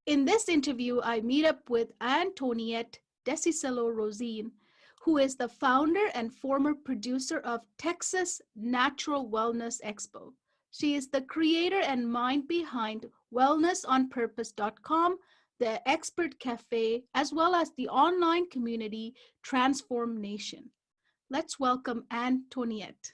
In this interview, I meet up with Antoniette Descisciolo-Rozean, who is the founder and former producer of Texas Natural Wellness Expo. She is the creator and mind behind wellnessonpurpose.com, the Expert Cafe, as well as the online community Transform Nation. Let's welcome Antoniette.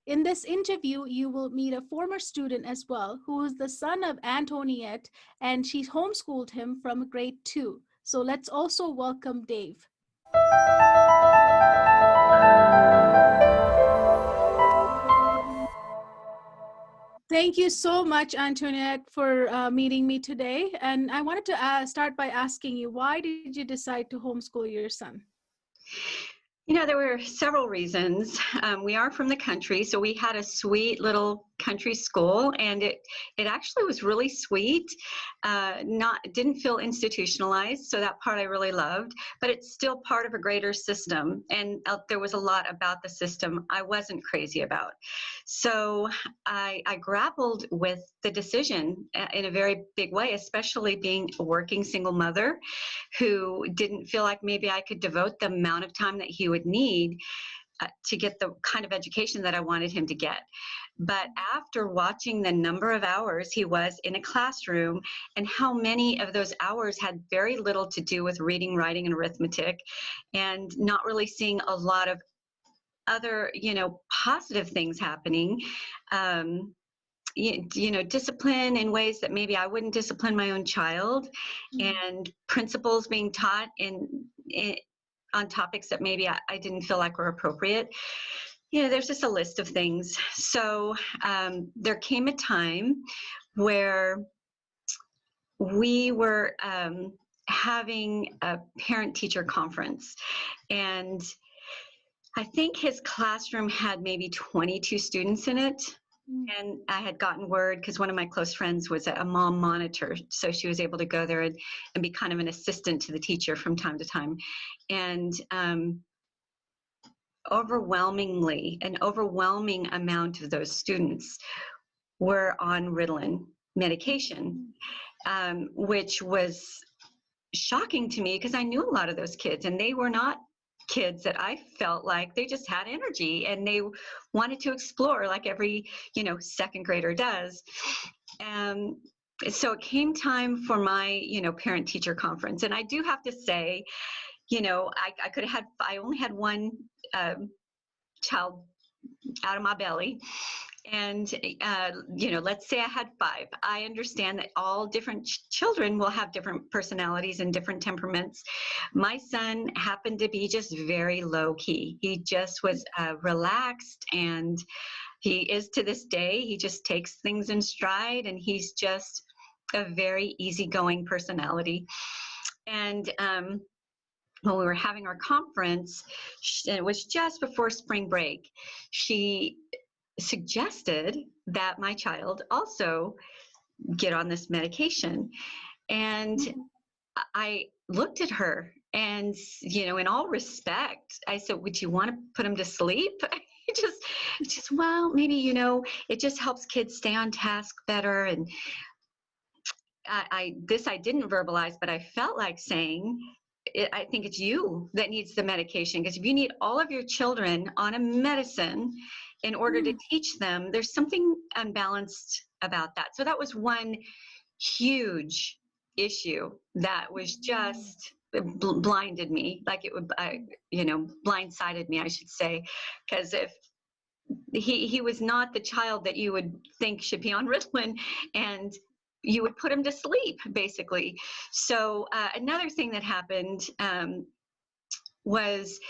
In this interview, you will meet a former student as well, who is the son of Antoniette, and she homeschooled him from grade 2. So let's also welcome Dave. Thank you so much, Antoniette, for meeting me today. And I wanted to start by asking you, why did you decide to homeschool your son? There were several reasons. We are from the country, so we had a sweet little country school, and it actually was really sweet. Didn't feel institutionalized, so that part I really loved. But it's still part of a greater system, and there was a lot about the system I wasn't crazy about. So I grappled with the decision in a very big way, especially being a working single mother who didn't feel like maybe I could devote the amount of time that he would need to get the kind of education that I wanted him to get. But after watching the number of hours he was in a classroom and how many of those hours had very little to do with reading, writing, and arithmetic, and not really seeing a lot of other, positive things happening, discipline in ways that maybe I wouldn't discipline my own child, and principles being taught on topics that maybe I didn't feel like were appropriate. There's just a list of things. So there came a time where we were having a parent-teacher conference, and I think his classroom had maybe 22 students in it. And I had gotten word, because one of my close friends was a mom monitor, so she was able to go there and be kind of an assistant to the teacher from time to time. And overwhelmingly, an overwhelming amount of those students were on Ritalin medication, which was shocking to me because I knew a lot of those kids, and they were not kids that I felt like they just had energy and they wanted to explore like every, second grader does. So it came time for my, parent-teacher conference. And I do have to say, I only had one child out of my belly. And, let's say I had 5. I understand that all different children will have different personalities and different temperaments. My son happened to be just very low key. He just was relaxed, and he is to this day. He just takes things in stride, and he's just a very easygoing personality. And when we were having our conference, it was just before spring break, she suggested that my child also get on this medication. And I looked at her and, in all respect, I said, would you want to put him to sleep? Well, maybe, it just helps kids stay on task better. And I didn't verbalize, but I felt like saying, I think it's you that needs the medication, because if you need all of your children on a medicine in order to teach them, there's something unbalanced about that. So that was one huge issue that was just blinded me, like it would, blindsided me, I should say, because if he was not the child that you would think should be on Ritalin, and you would put him to sleep, basically. So another thing that happened was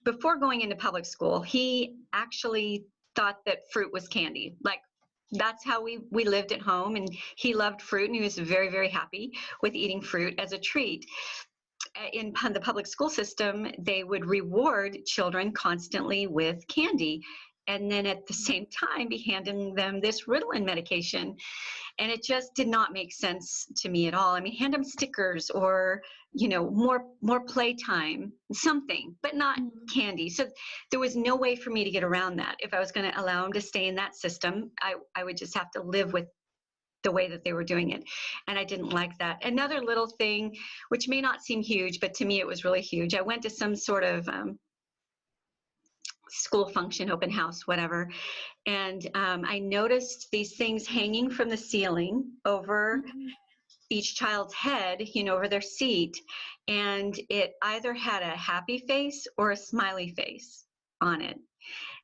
before going into public school, he actually thought that fruit was candy. Like, that's how we lived at home, and he loved fruit, and he was very, very happy with eating fruit as a treat. In the public school system, they would reward children constantly with candy, and then at the same time be handing them this Ritalin medication. And it just did not make sense to me at all. I mean, hand them stickers or, more playtime, something, but not candy. So there was no way for me to get around that. If I was going to allow him to stay in that system, I would just have to live with the way that they were doing it. And I didn't like that. Another little thing, which may not seem huge, but to me it was really huge. I went to some sort of school function, open house, whatever. And I noticed these things hanging from the ceiling over each child's head, over their seat. And it either had a happy face or a smiley face on it.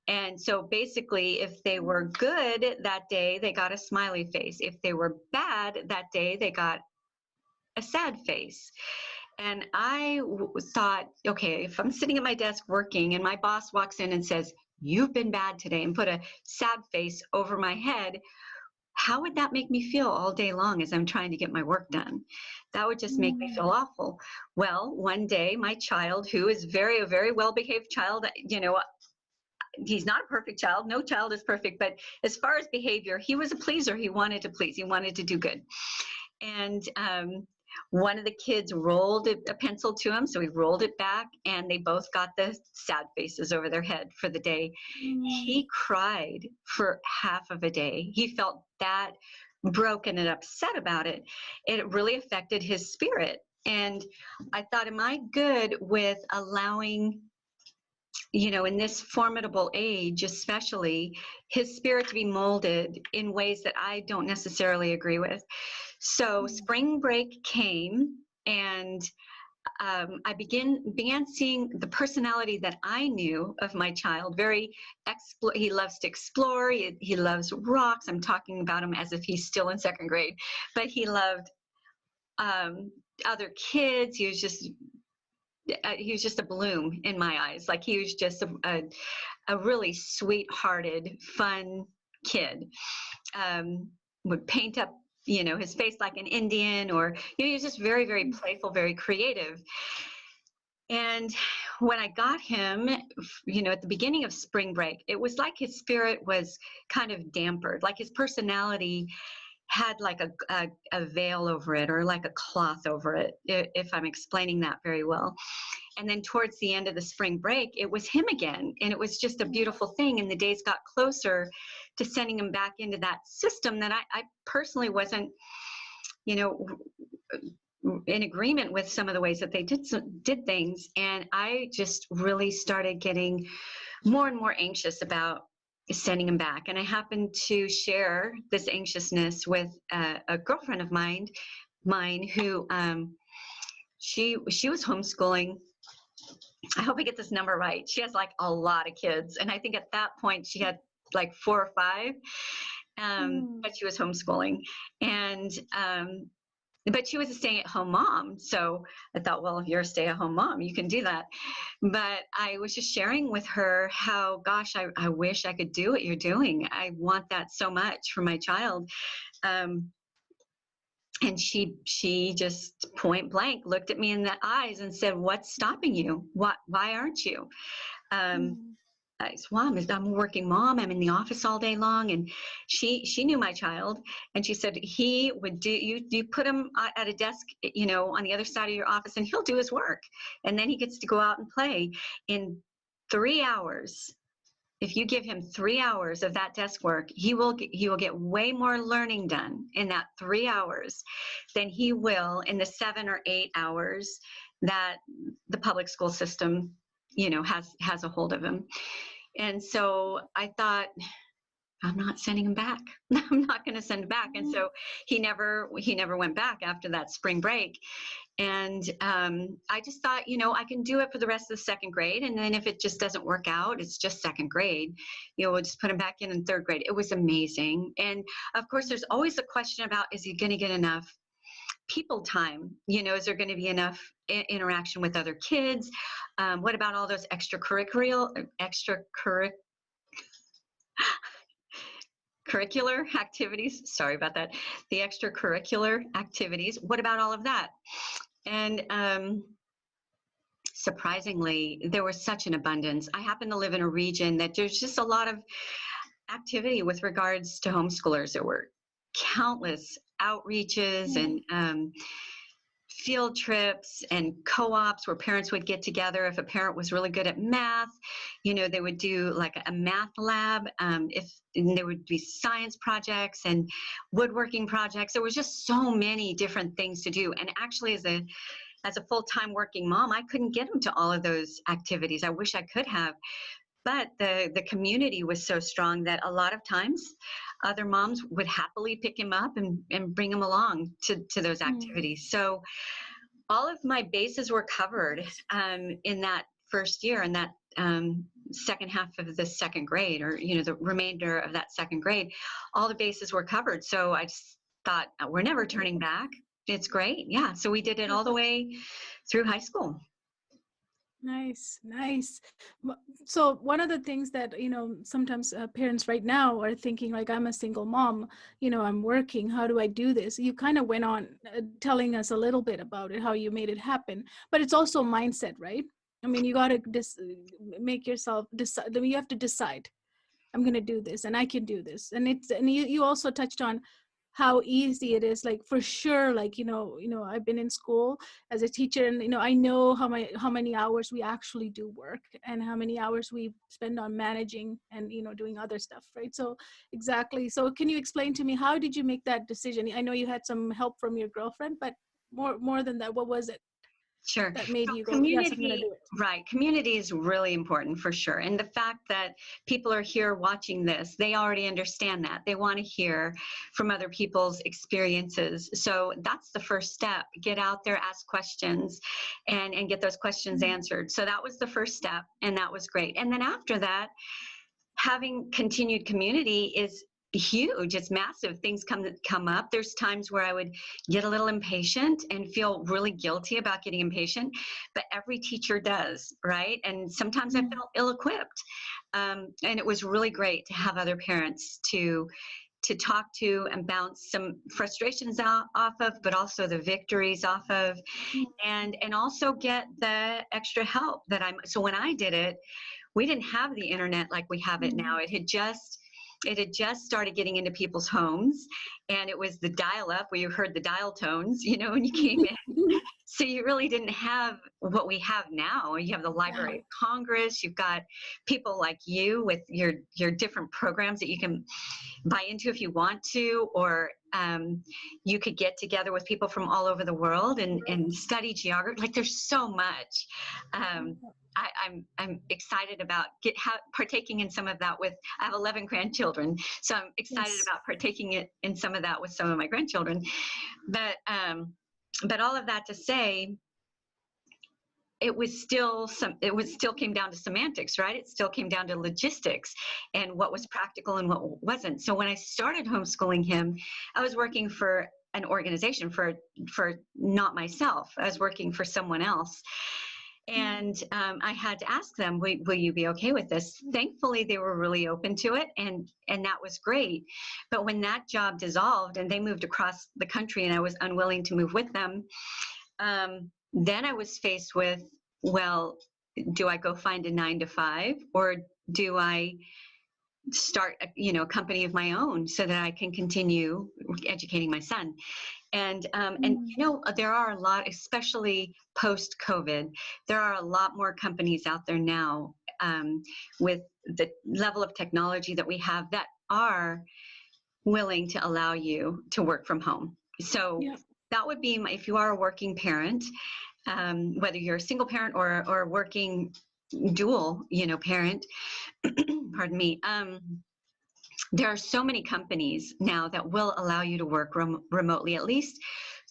And so basically, if they were good that day, they got a smiley face. If they were bad that day, they got a sad face. And I thought, okay, if I'm sitting at my desk working and my boss walks in and says, "You've been bad today," and put a sad face over my head, how would that make me feel all day long as I'm trying to get my work done? That would just make me feel awful. Well, one day, my child, who is a very well-behaved child, he's not a perfect child. No child is perfect. But as far as behavior, he was a pleaser. He wanted to please. He wanted to do good. And one of the kids rolled a pencil to him. So he rolled it back, and they both got the sad faces over their head for the day. He cried for half of a day. He felt that broken and upset about it. It really affected his spirit. And I thought, am I good with allowing, in this formidable age, especially, his spirit to be molded in ways that I don't necessarily agree with? So spring break came, and I began seeing the personality that I knew of my child. He loves to explore. He loves rocks. I'm talking about him as if he's still in second grade, but he loved other kids. He was just a bloom in my eyes. Like, he was just a really sweet-hearted, fun kid. Would paint up, his face like an Indian, or, he was just very playful, very creative. And when I got him, at the beginning of spring break, it was like his spirit was kind of dampered, like his personality had like a veil over it, or like a cloth over it, if I'm explaining that very well. And then towards the end of the spring break, it was him again. And it was just a beautiful thing. And the days got closer to sending him back into that system that I personally wasn't, in agreement with some of the ways that they did things. And I just really started getting more and more anxious about sending him back. And I happened to share this anxiousness with a girlfriend of mine who she was homeschooling. I hope I get this number right. She has like a lot of kids. And I think at that point she had like 4 or 5, but she was homeschooling. And but she was a stay-at-home mom. So I thought, well, if you're a stay-at-home mom, you can do that. But I was just sharing with her how, gosh, I wish I could do what you're doing. I want that so much for my child. And she just point blank looked at me in the eyes and said, "What's stopping you? Why aren't you?" I said, "Well, I'm a working mom. I'm in the office all day long." And she knew my child, and she said, "He would do, you put him at a desk, on the other side of your office, and he'll do his work, and then he gets to go out and play. In 3 hours, if you give him 3 hours of that desk work, he will get way more learning done in that 3 hours than he will in the 7 or 8 hours that the public school system, has a hold of him." And so I thought, I'm not sending him back. I'm not going to send him back. And so he never went back after that spring break. And I just thought, I can do it for the rest of the second grade. And then if it just doesn't work out, it's just second grade, we'll just put him back in third grade. It was amazing. And of course, there's always a question about, is he going to get enough people time? Is there going to be enough interaction with other kids? What about all those extracurricular activities? Sorry about that. The extracurricular activities. What about all of that? And surprisingly, there was such an abundance. I happen to live in a region that there's just a lot of activity with regards to homeschoolers. There were countless outreaches and field trips and co-ops where parents would get together. If a parent was really good at math, they would do like a math lab. And there would be science projects and woodworking projects. There was just so many different things to do. And actually, as a full-time working mom, I couldn't get them to all of those activities. I wish I could have. But the community was so strong that a lot of times other moms would happily pick him up and bring him along to those activities. So all of my bases were covered in that first year, in that second half of the second grade, or the remainder of that second grade. All the bases were covered. So I just thought, we're never turning back. It's great. Yeah. So we did it all the way through high school. Nice, nice. So one of the things that, sometimes parents right now are thinking, like, I'm a single mom, I'm working, how do I do this? You kind of went on telling us a little bit about it, how you made it happen, but it's also mindset, right? I mean, you got to make yourself decide. You have to decide, I'm going to do this and I can do this. And you also touched on how easy it is, like, for sure, like, I've been in school as a teacher, and I know how many hours we actually do work and how many hours we spend on managing and doing other stuff, right? So exactly. So can you explain to me, how did you make that decision? I know you had some help from your girlfriend, but more than that, what was it Sure. that made So you go, yes, I'm going to do it? right. Community is really important for sure. And the fact that people are here watching this, they already understand that. They want to hear from other people's experiences. So that's the first step. Get out there, ask questions, and get those questions answered. So that was the first step, and that was great. And then after that, having continued community is huge. It's massive. Things come up. There's times where I would get a little impatient and feel really guilty about getting impatient, but every teacher does, right? And sometimes I felt ill-equipped. And it was really great to have other parents to talk to and bounce some frustrations off of, but also the victories off of, and also get the extra help so when I did it, we didn't have the internet like we have it now. It had just started getting into people's homes, and it was the dial-up where you heard the dial tones, when you came in. So you really didn't have what we have now. You have the Library of Congress. You've got people like you with your different programs that you can buy into if you want to, or you could get together with people from all over the world and study geography. Like, there's so much. I'm excited about partaking in some of that I have 11 grandchildren, so I'm excited about partaking in some of that with some of my grandchildren. But all of that to say, it still came down to semantics, right? It still came down to logistics and what was practical and what wasn't. So when I started homeschooling him, I was working for an organization, for not myself. I was working for someone else. And I had to ask them, will you be okay with this? Thankfully, they were really open to it, and that was great. But when that job dissolved and they moved across the country and I was unwilling to move with them, then I was faced with, well, do I go find a 9-to-5, or do I start a company of my own so that I can continue educating my son? And there are a lot, especially post-COVID, there are a lot more companies out there now with the level of technology that we have that are willing to allow you to work from home. So that would be if you are a working parent, whether you're a single parent or a working dual, parent, pardon me. There are so many companies now that will allow you to work remotely at least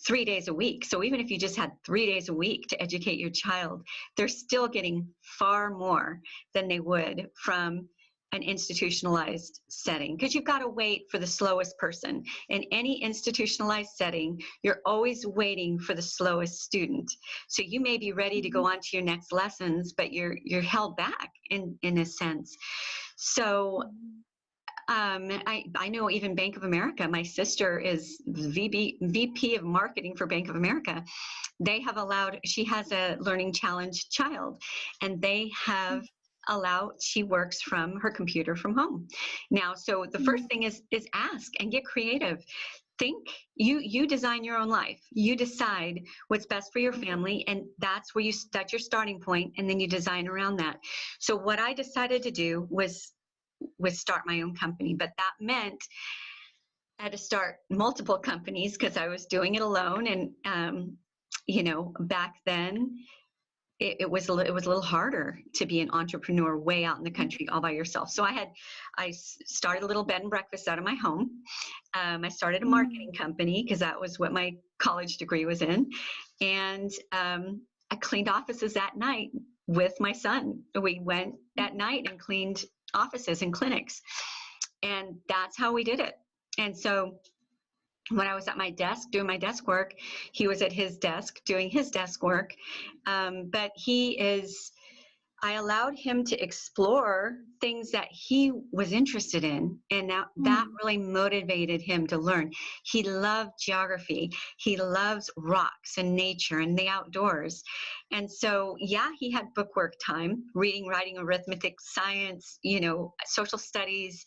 3 days a week. So even if you just had 3 days a week to educate your child, they're still getting far more than they would from an institutionalized setting, because you've got to wait for the slowest person. In any institutionalized setting, you're always waiting for the slowest student. So you may be ready to go on to your next lessons, but you're held back in a sense. So I know even Bank of America, my sister is VP of marketing for Bank of America. They have she has a learning challenged child, and they have she works from her computer from home now. So the first thing is ask and get creative. think you design your own life. You decide what's best for your family, and that's your starting point, and then you design around that. So what I decided to do was start my own company, but that meant I had to start multiple companies because I was doing it alone. And back then it was a little harder to be an entrepreneur way out in the country all by yourself. So I started a little bed and breakfast out of my home. I started a marketing company because that was what my college degree was in. And I cleaned offices at night with my son. We went at night and cleaned offices and clinics. And that's how we did it. And so when I was at my desk doing my desk work, he was at his desk doing his desk work. But I allowed him to explore things that he was interested in. And that really motivated him to learn. He loved geography. He loves rocks and nature and the outdoors. And so, yeah, he had bookwork time, reading, writing, arithmetic, science, social studies,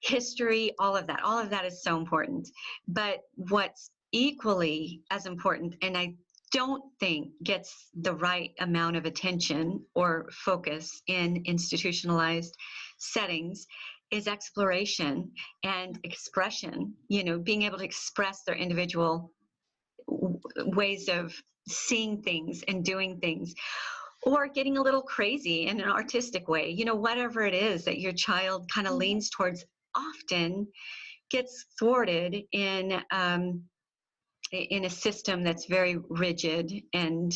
history, all of that is so important. But what's equally as important, and I don't think gets the right amount of attention or focus in institutionalized settings, is exploration and expression, being able to express their individual ways of seeing things and doing things, or getting a little crazy in an artistic way, whatever it is that your child kind of leans towards, often gets thwarted in a system that's very rigid and,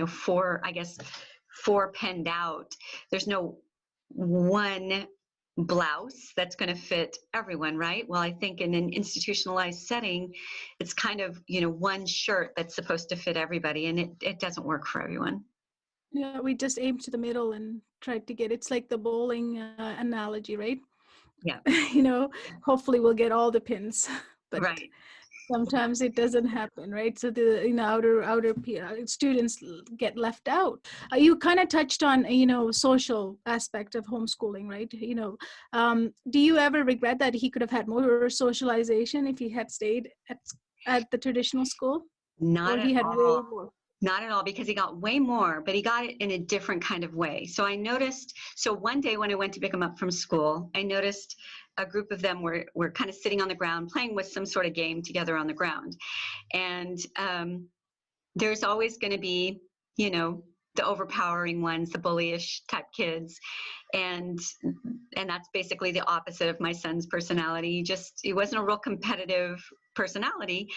four penned out. There's no one blouse that's going to fit everyone, right? Well, I think in an institutionalized setting, it's kind of, one shirt that's supposed to fit everybody, and it doesn't work for everyone. Yeah, we just aim to the middle and try to it's like the bowling analogy, right? Yeah. Hopefully we'll get all the pins, but Right. sometimes it doesn't happen, right? So the outer students get left out. You kind of touched on social aspect of homeschooling, right? Do you ever regret that he could have had more socialization if he had stayed at the traditional school? Not Or he at had way all. more? Not at all, because he got way more, but he got it in a different kind of way. So I noticed, one day when I went to pick him up from school, I noticed a group of them were kind of sitting on the ground playing with some sort of game together on the ground. And there's always going to be, the overpowering ones, the bullyish type kids. And that's basically the opposite of my son's personality. He wasn't a real competitive personality.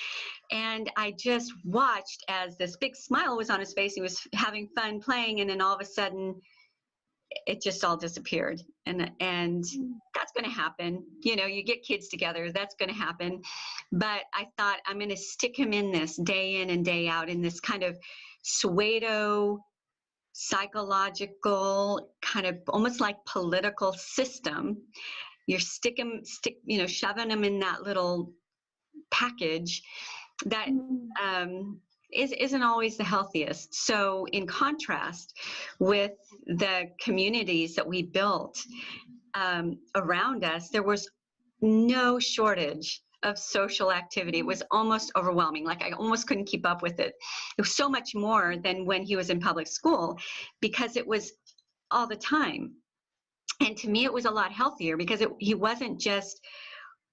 And I just watched as this big smile was on his face. He was having fun playing, and then all of a sudden it just all disappeared. And that's going to happen. You get kids together, that's going to happen. But I thought, I'm going to stick him in this day in and day out, in this kind of pseudo psychological, kind of almost like political system. You're shoving them in that little package that isn't always the healthiest. So in contrast with the communities that we built around us, there was no shortage of social activity. It was almost overwhelming. Like, I almost couldn't keep up with it. It was so much more than when he was in public school, because it was all the time. And to me, it was a lot healthier, because he wasn't just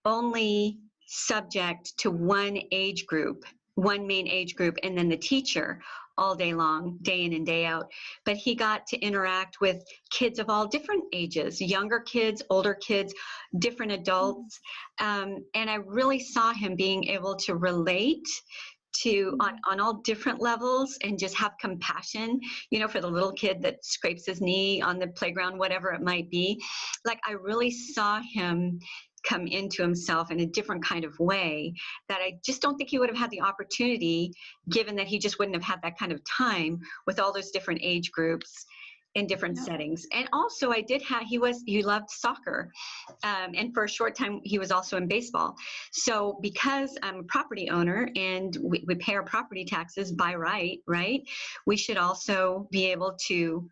only subject to one main age group, and then the teacher all day long, day in and day out. But he got to interact with kids of all different ages, younger kids, older kids, different adults. And I really saw him being able to relate to on all different levels, and just have compassion, for the little kid that scrapes his knee on the playground, whatever it might be. Like, I really saw him come into himself in a different kind of way that I just don't think he would have had the opportunity, given that he just wouldn't have had that kind of time with all those different age groups in different settings. And also he loved soccer. And for a short time, he was also in baseball. So because I'm a property owner and we pay our property taxes by right? We should also be able to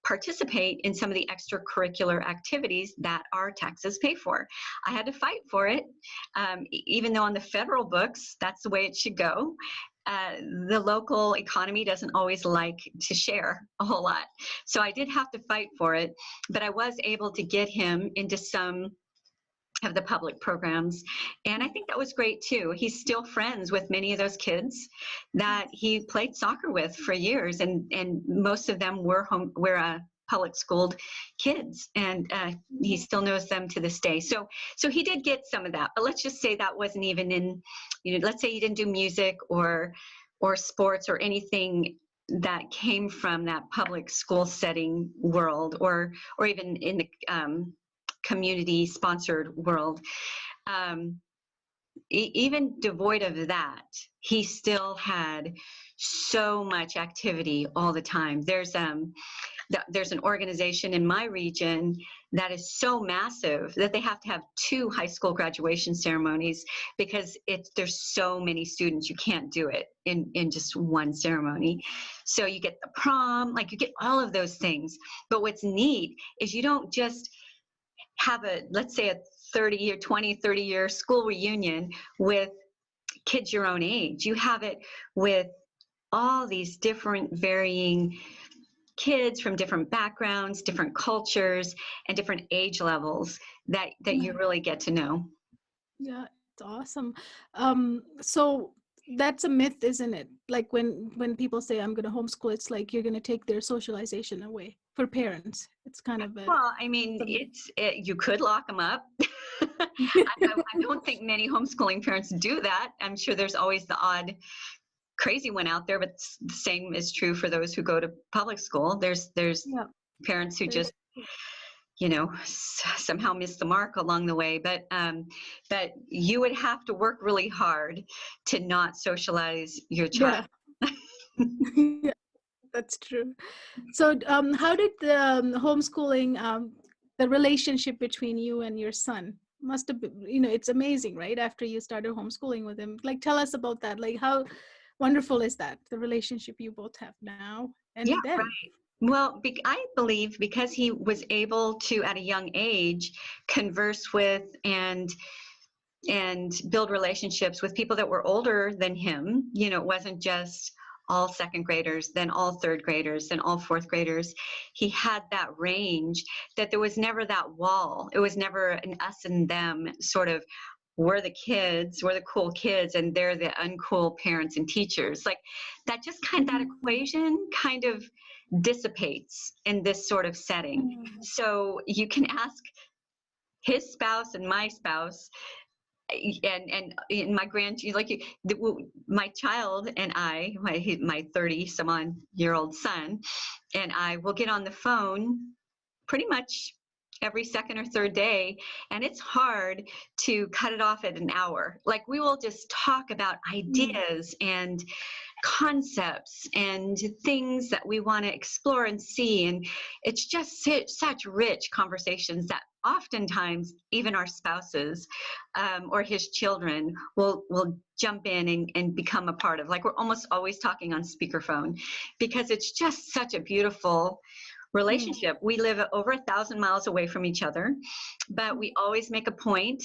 participate in some of the extracurricular activities that our taxes pay for. I had to fight for it, even though on the federal books, that's the way it should go. The local economy doesn't always like to share a whole lot. So I did have to fight for it, but I was able to get him into some of the public programs. And I think that was great too. He's still friends with many of those kids that he played soccer with for years. And most of them were public schooled kids, and he still knows them to this day. So he did get some of that, but let's just say that wasn't even in, let's say he didn't do music or sports or anything that came from that public school setting world, or even in the community sponsored world. Even devoid of that, he still had so much activity all the time. There's an organization in my region that is so massive that they have to have 2 high school graduation ceremonies, because there's so many students, you can't do it in just one ceremony. So you get the prom, like you get all of those things. But what's neat is you don't just have let's say a 30-year school reunion with kids your own age. You have it with all these different varying kids from different backgrounds, different cultures, and different age levels that you really get to know. Yeah, it's awesome. So that's a myth, isn't it? Like when people say I'm going to homeschool, it's like you're going to take their socialization away for parents. It's kind of Well, I mean, you could lock them up. I don't think many homeschooling parents do that. I'm sure there's always the odd crazy one out there, but the same is true for those who go to public school. There's parents who just, somehow miss the mark along the way. But you would have to work really hard to not socialize your child. Yeah, that's true. So how did the homeschooling, the relationship between you and your son must have been, it's amazing, right? After you started homeschooling with him, like, tell us about that. Like, how wonderful is that, the relationship you both have now and then? Right. Well, I believe because he was able to, at a young age, converse with and build relationships with people that were older than him. It wasn't just all second graders, then all third graders, then all fourth graders. He had that range, that there was never that wall. It was never an us and them sort of, we're the kids, we're the cool kids, and they're the uncool parents and teachers. Like that that equation kind of dissipates in this sort of setting. So you can ask his spouse and my spouse, and my my child and I, my 30-some-odd-year-old son and I will get on the phone pretty much every second or third day, and it's hard to cut it off at an hour. Like we will just talk about ideas and concepts and things that we want to explore and see, and it's just such rich conversations that oftentimes even our spouses or his children will jump in and become a part of. Like we're almost always talking on speakerphone, because it's just such a beautiful relationship. We live over 1,000 miles away from each other, but we always make a point,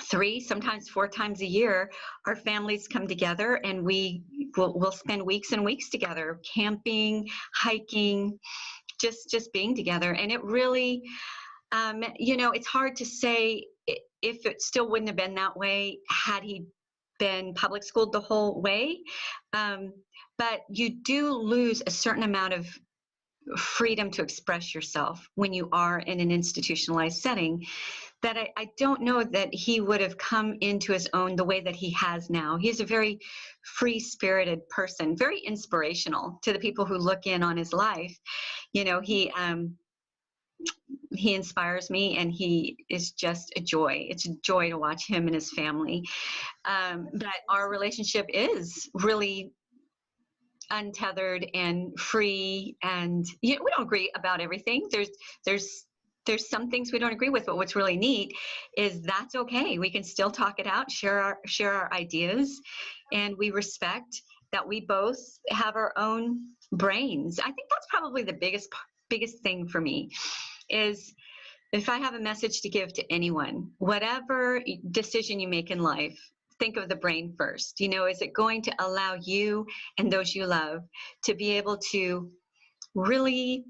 3, sometimes 4 times a year, our families come together and we'll spend weeks and weeks together, camping, hiking, just being together. And it really, it's hard to say if it still wouldn't have been that way had he been public schooled the whole way. But you do lose a certain amount of freedom to express yourself when you are in an institutionalized setting, that I don't know that he would have come into his own the way that he has now. He's a very free-spirited person, very inspirational to the people who look in on his life. He inspires me, and he is just a joy. It's a joy to watch him and his family. But our relationship is really untethered and free, and we don't agree about everything. There's some things we don't agree with, but what's really neat is that's okay. We can still talk it out, share our ideas, and we respect that we both have our own brains. I think that's probably the biggest biggest thing for me is, if I have a message to give to anyone, whatever decision you make in life, think of the brain first. You know, is it going to allow you and those you love to be able to really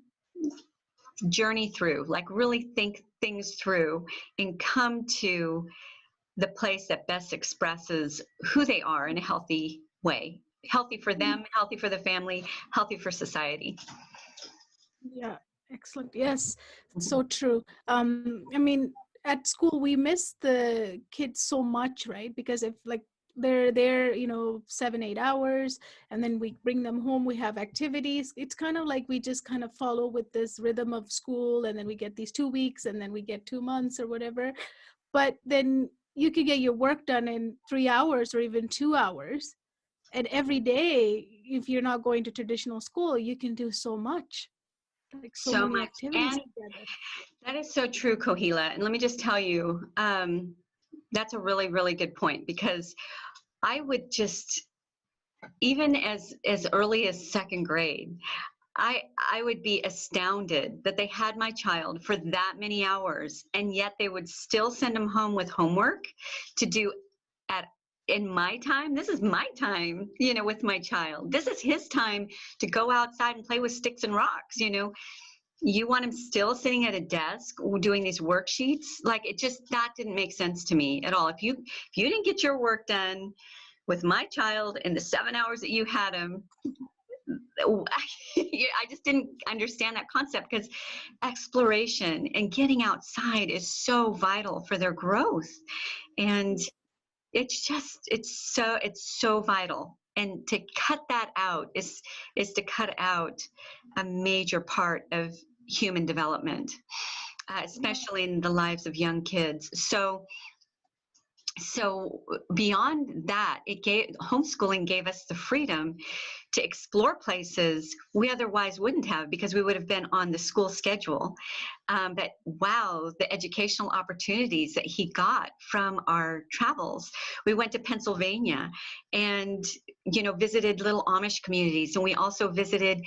journey through, like really think things through and come to the place that best expresses who they are in a healthy way? Healthy for them, healthy for the family, healthy for society. Yeah, excellent. Yes, so true. I mean, at school we miss the kids so much, right? Because if like they're there, 7, 8 hours, and then we bring them home, we have activities. It's kind of like we just kind of follow with this rhythm of school, and then we get these 2 weeks, and then we get 2 months or whatever. But then you could get your work done in 3 hours or even 2 hours. And every day, if you're not going to traditional school, you can do so much, like so So many much. activities And together. that is so true, Kohila. And let me just tell you, that's a really, really good point, because I would just, even as early as second grade, I would be astounded that they had my child for that many hours, and yet they would still send them home with homework to do at in my time. This is my time, with my child. This is his time to go outside and play with sticks and rocks. You want him still sitting at a desk doing these worksheets? Like, that didn't make sense to me at all. If you didn't get your work done with my child in the 7 hours that you had him, I just didn't understand that concept, because exploration and getting outside is so vital for their growth. And it's so vital. And to cut that out is to cut out a major part of human development, especially in the lives of young kids. So beyond that, homeschooling gave us the freedom to explore places we otherwise wouldn't have, because we would have been on the school schedule. But wow, the educational opportunities that he got from our travels. We went to Pennsylvania and, visited little Amish communities. And we also visited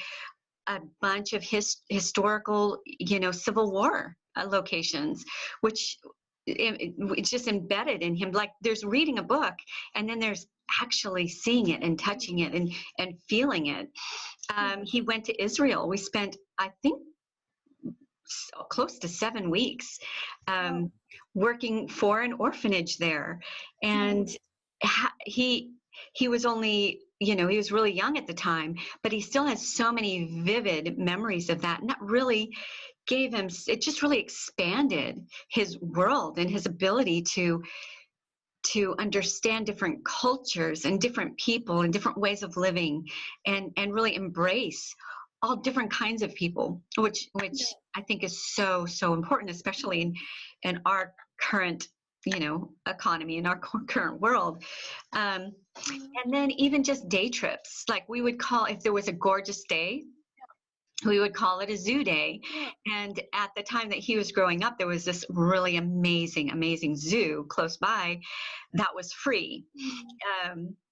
a bunch of historical, Civil War locations, which it's just embedded in him. Like, there's reading a book, and then there's actually seeing it and touching it and feeling it. He went to Israel. We spent, I think, close to 7 weeks working for an orphanage there. And he was only, he was really young at the time, but he still has so many vivid memories of that. And that really it just really expanded his world and his ability to understand different cultures and different people and different ways of living, and really embrace all different kinds of people, which I think is so, so important, especially in our current, economy, in our current world. And then even just day trips, like we would call, if there was a gorgeous day, we would call it a zoo day. And at the time that he was growing up, there was this really amazing, amazing zoo close by that was free.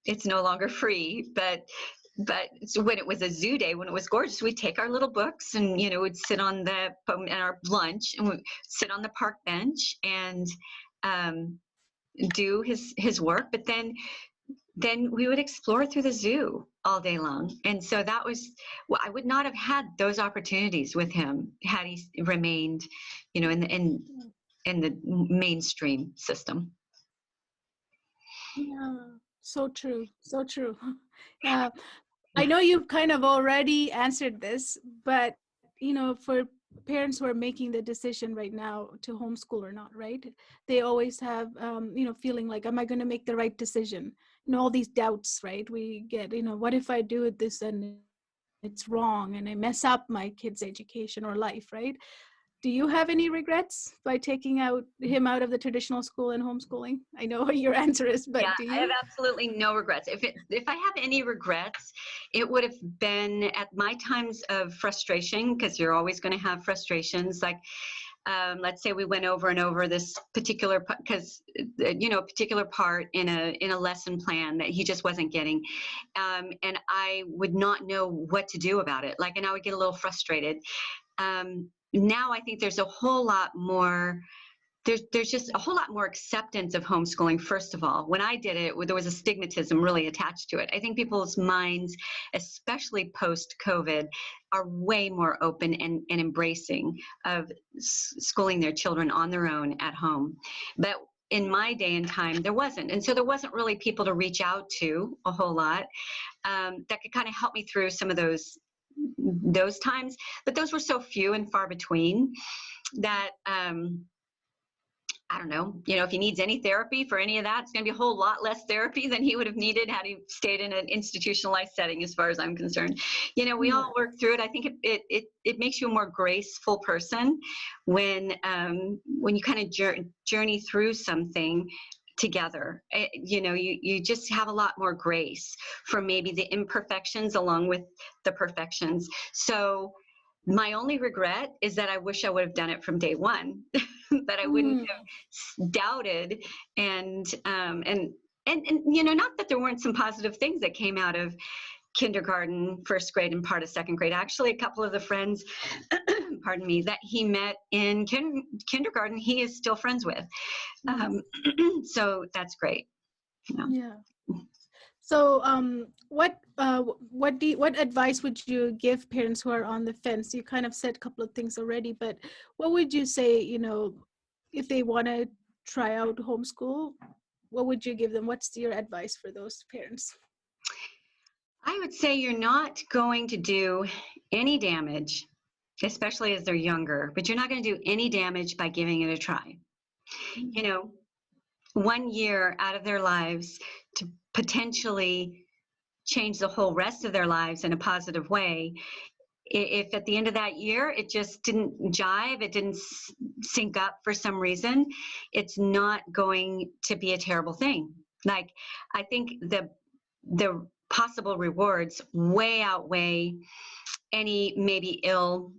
It's no longer free, but when it was a zoo day, when it was gorgeous, we'd take our little books and, we'd sit on in our lunch, and we'd sit on the park bench and do his work. But then we would explore through the zoo all day long. And so that was, I would not have had those opportunities with him had he remained, in the mainstream system. Yeah, so true, so true. I know you've kind of already answered this, but for parents who are making the decision right now to homeschool or not, right? They always have, feeling like, am I going to make the right decision? All these doubts, right? We get, what if I do this and it's wrong and I mess up my kid's education or life, right? Do you have any regrets by taking him out of the traditional school and homeschooling? I know what your answer is, but Yeah, do you? I have absolutely no regrets. If I have any regrets, it would have been at my times of frustration, because you're always going to have frustrations. Like, let's say we went over and over this particular, particular part in a lesson plan that he just wasn't getting, and I would not know what to do about it. Like, and I would get a little frustrated. Now I think there's a whole lot more. There's just a whole lot more acceptance of homeschooling. First of all, when I did it, there was a stigmatism really attached to it. I think people's minds, especially post-COVID, are way more open and embracing of schooling their children on their own at home. But in my day and time, there wasn't. And so there wasn't really people to reach out to a whole lot that could kind of help me through some of those times. But those were so few and far between that I don't know, if he needs any therapy for any of that, it's going to be a whole lot less therapy than he would have needed had he stayed in an institutionalized setting, as far as I'm concerned. We all work through it. I think it makes you a more graceful person when you kind of journey through something together. You just have a lot more grace for maybe the imperfections along with the perfections. So my only regret is that I wish I would have done it from day one, that I wouldn't have doubted and not that there weren't some positive things that came out of kindergarten, first grade, and part of second grade. Actually, a couple of the friends, pardon me, that he met in kindergarten, he is still friends with. So that's great. Yeah. So, what advice would you give parents who are on the fence? You kind of said a couple of things already, but what would you say, if they want to try out homeschool, what would you give them? What's your advice for those parents? I would say you're not going to do any damage, especially as they're younger, but you're not going to do any damage by giving it a try. 1 year out of their lives to potentially change the whole rest of their lives in a positive way. If at the end of that year it just didn't jive, it didn't sync up for some reason, it's not going to be a terrible thing. Like, I think the possible rewards way outweigh any maybe ill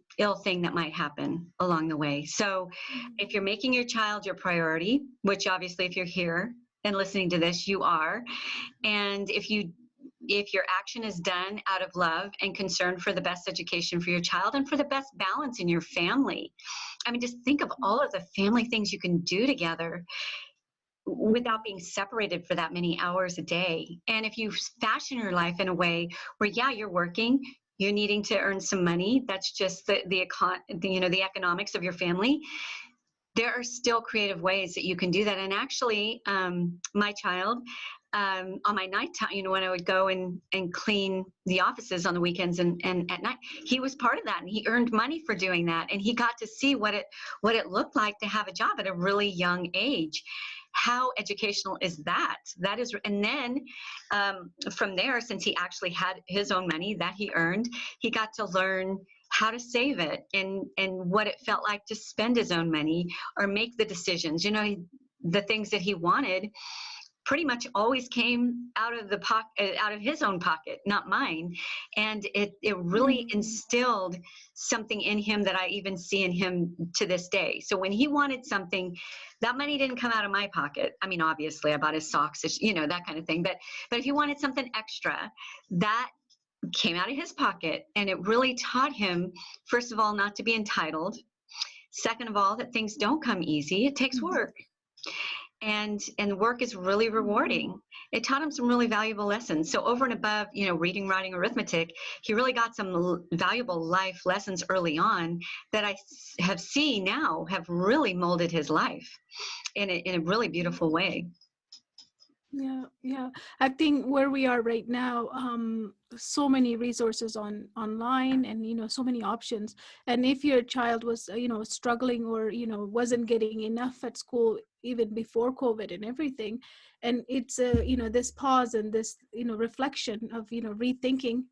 thing that might happen along the way. So if you're making your child your priority, which obviously if you're here and listening to this, you are, and if your action is done out of love and concern for the best education for your child and for the best balance in your family, I mean, just think of all of the family things you can do together without being separated for that many hours a day. And if you fashion your life in a way where, yeah, you're working, you're needing to earn some money, that's just the economics of your family, there are still creative ways that you can do that. And actually, my child, on my nighttime, when I would go and clean the offices on the weekends and at night, he was part of that, and he earned money for doing that, and he got to see what it looked like to have a job at a really young age. How educational is that? That is, and then from there, since he actually had his own money that he earned, he got to learn how to save it and what it felt like to spend his own money or make the decisions. The things that he wanted pretty much always came out of his own pocket, not mine. And it really instilled something in him that I even see in him to this day. So when he wanted something, that money didn't come out of my pocket. I mean, obviously I bought his socks, that kind of thing. But if he wanted something extra, that came out of his pocket. And it really taught him, first of all, not to be entitled. Second of all, that things don't come easy. It takes work. And work is really rewarding. It taught him some really valuable lessons. So over and above, reading, writing, arithmetic, he really got some valuable life lessons early on that I have seen now have really molded his life in a really beautiful way. Yeah. I think where we are right now, so many resources online and, so many options. And if your child was, struggling or, wasn't getting enough at school even before COVID and everything, and it's, this pause and this, reflection of, rethinking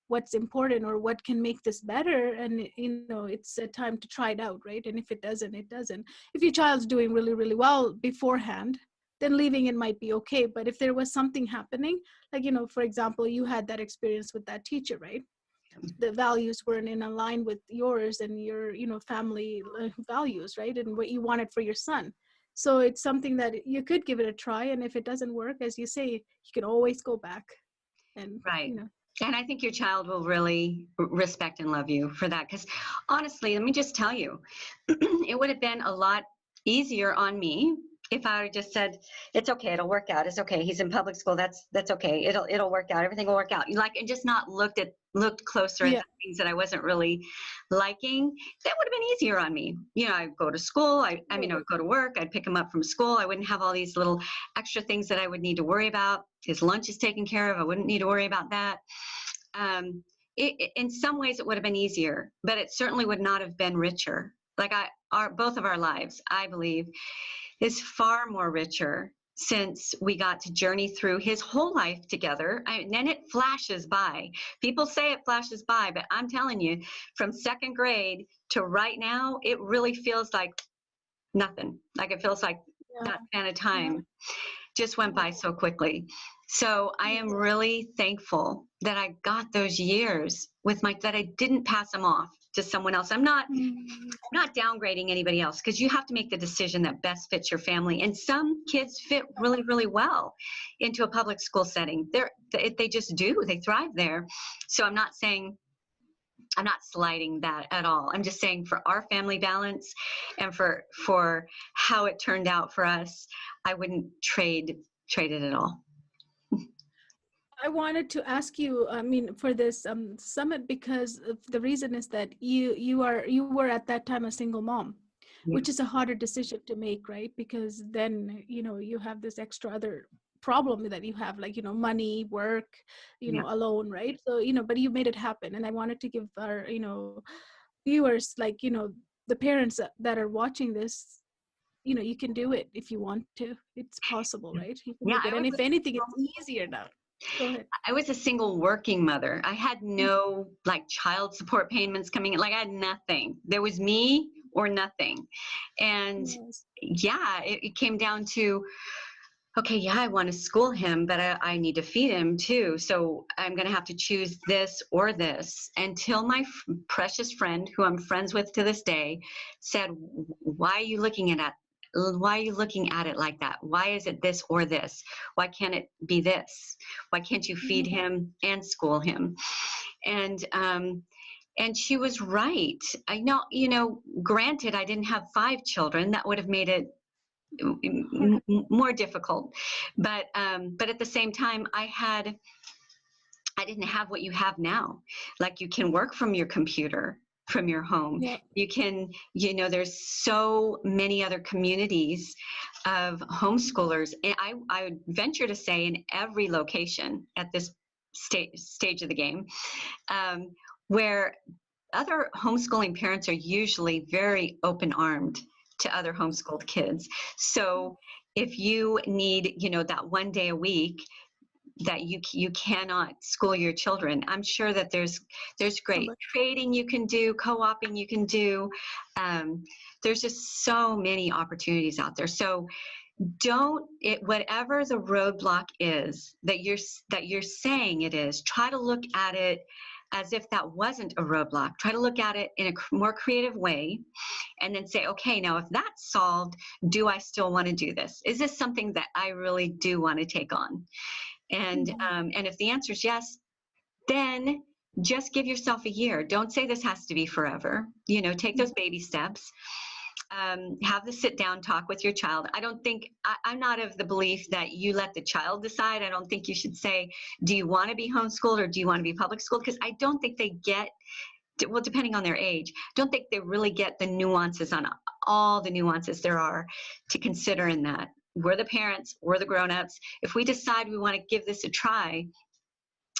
what's important or what can make this better. And, it's a time to try it out, right? And if it doesn't, it doesn't. If your child's doing really, really well beforehand, then leaving it might be okay. But if there was something happening, like, for example, you had that experience with that teacher, right? The values weren't in line with yours and your, family values, right? And what you wanted for your son. So it's something that you could give it a try. And if it doesn't work, as you say, you can always go back. And, right. And I think your child will really respect and love you for that. Because honestly, let me just tell you, it would have been a lot easier on me if I had just said, "It's okay, it'll work out. It's okay. He's in public school. That's okay. It'll work out. Everything will work out." And just not looked closer at Yeah. the things that I wasn't really liking. That would have been easier on me. I'd go to school. I mean, I would go to work. I'd pick him up from school. I wouldn't have all these little extra things that I would need to worry about. His lunch is taken care of. I wouldn't need to worry about that. In some ways, it would have been easier, but it certainly would not have been richer. Both of our lives, I believe, is far more richer since we got to journey through his whole life together. And then it flashes by. People say it flashes by, but I'm telling you, from second grade to right now, it really feels like nothing. Like it feels like that span of time just went by so quickly. So I am really thankful that I got those years that I didn't pass them off to someone else. I'm not downgrading anybody else, because you have to make the decision that best fits your family. And some kids fit really, really well into a public school setting. They just do. They thrive there. So I'm not slighting that at all. I'm just saying, for our family balance and for how it turned out for us, I wouldn't trade it at all. I wanted to ask you, I mean, for this summit, because the reason is that you were at that time a single mom, which is a harder decision to make, right? Because then, you have this extra other problem that you have, like, money, work, alone, right? So, but you made it happen. And I wanted to give our, viewers, like, the parents that are watching this, you can do it if you want to. It's possible, right? You can make it. And if anything, it's easier now. Go ahead. I was a single working mother. I had no child support payments coming in. I had nothing. There was me or nothing. And it came down to, okay, I want to school him, but I need to feed him too. So I'm going to have to choose this or this, until my precious friend, who I'm friends with to this day, said, why are you looking at it like that? Why is it this or this? Why can't it be this? Why can't you feed him and school him? And she was right. I know, granted, I didn't have 5 children. That would have made it more difficult. But at the same time, I didn't have what you have now. Like, you can work from your computer, from your home. You can, there's so many other communities of homeschoolers. And I would venture to say, in every location at this stage of the game, where other homeschooling parents are usually very open-armed to other homeschooled kids. So if you need, that one day a week that you cannot school your children, I'm sure that there's great trading you can do, co-oping you can do. There's just so many opportunities out there. So whatever the roadblock is that you're saying it is, try to look at it as if that wasn't a roadblock. Try to look at it in a more creative way, and then say, okay, now if that's solved, do I still want to do this? Is this something that I really do want to take on? And if the answer is yes, then just give yourself a year. Don't say this has to be forever. Take those baby steps. Have the sit down talk with your child. I'm not of the belief that you let the child decide. I don't think you should say, do you want to be homeschooled or do you want to be public schooled? Because I don't think they get, well, depending on their age, don't think they really get the nuances, on all the nuances there are to consider in that. We're the parents, we're the grown-ups. If we decide we want to give this a try,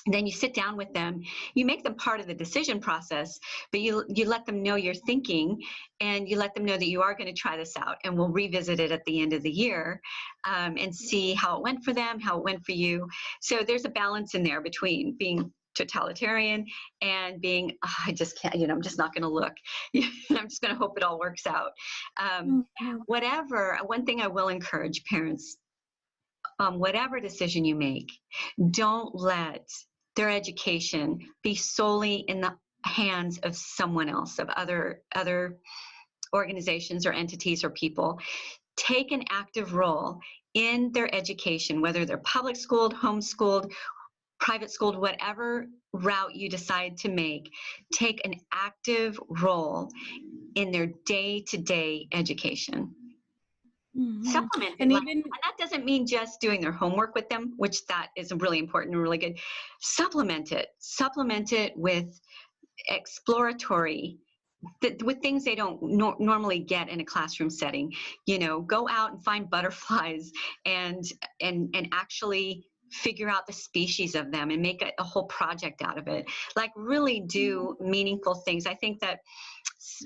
then you sit down with them, you make them part of the decision process, but you let them know you're thinking, and you let them know that you are going to try this out, and we'll revisit it at the end of the year, and see how it went for them, how it went for you. So there's a balance in there between being totalitarian and being, I just can't, I'm just not going to look. I'm just going to hope it all works out. One thing I will encourage parents, whatever decision you make, don't let their education be solely in the hands of someone else, of other organizations or entities or people. Take an active role in their education, whether they're public schooled, homeschooled, private school, whatever route you decide to make, take an active role in their day-to-day education. Supplement it, And like, even and that doesn't mean just doing their homework with them, which that is really important and really good. Supplement it with exploratory, with things they don't normally get in a classroom setting. Go out and find butterflies and actually figure out the species of them and make a whole project out of it. Like, really do meaningful things. I think that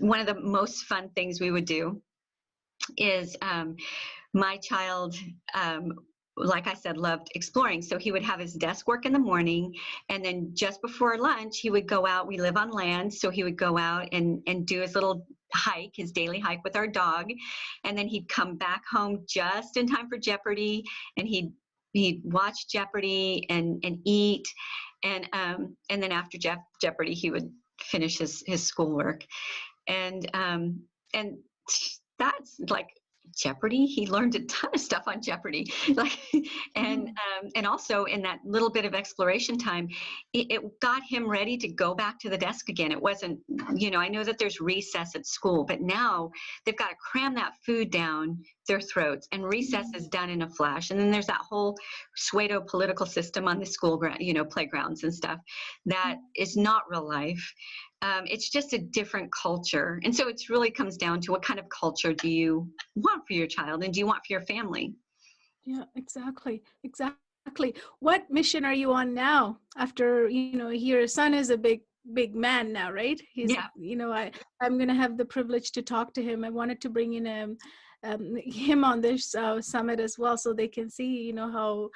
one of the most fun things we would do is, my child, like I said, loved exploring. So he would have his desk work in the morning, and then just before lunch, he would go out. We live on land, so he would go out and do his little hike, his daily hike with our dog, and then he'd come back home just in time for Jeopardy, and he'd watch Jeopardy and eat, and then after Jeopardy, he would finish his schoolwork, and that's like Jeopardy. He learned a ton of stuff on Jeopardy, like, and also in that little bit of exploration time, it got him ready to go back to the desk again. It wasn't, I know that there's recess at school, but now they've got to cram that food down their throats, and recess is done in a flash. And then there's that whole pseudo political system on the school playgrounds and stuff that is not real life. It's just a different culture. And so it really comes down to, what kind of culture do you want for your child, and do you want for your family? Yeah, exactly. What mission are you on now after, your son is a big man now, right? He's, Yeah. I'm going to have the privilege to talk to him. I wanted to bring in him on this summit as well, so they can see, how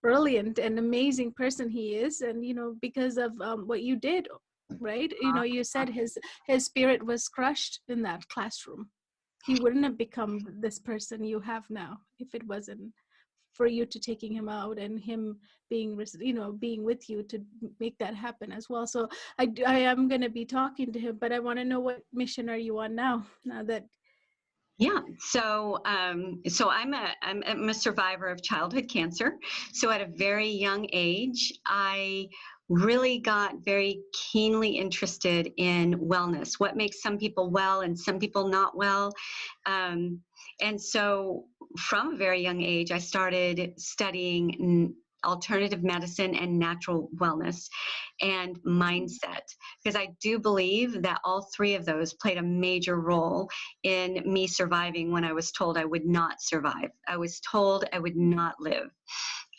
brilliant and amazing person he is. And, because of what you did, right? You said his spirit was crushed in that classroom. He wouldn't have become this person you have now if it wasn't for you to taking him out and him being, being with you to make that happen as well. So I am going to be talking to him, but I want to know, what mission are you on now that. Yeah. So, I'm a survivor of childhood cancer. So at a very young age, I really got very keenly interested in wellness, what makes some people well and some people not well. And so from a very young age, I started studying alternative medicine and natural wellness and mindset, because I do believe that all three of those played a major role in me surviving when I was told I would not survive. I was told I would not live.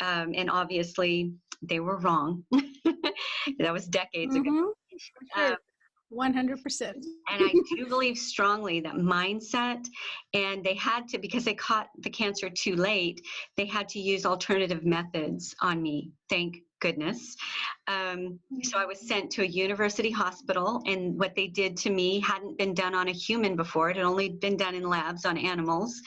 And obviously they were wrong. That was decades ago. Sure. 100%. And I do believe strongly that mindset, and they had to, because they caught the cancer too late, they had to use alternative methods on me. Thank goodness. So I was sent to a university hospital, and what they did to me hadn't been done on a human before. It had only been done in labs on animals.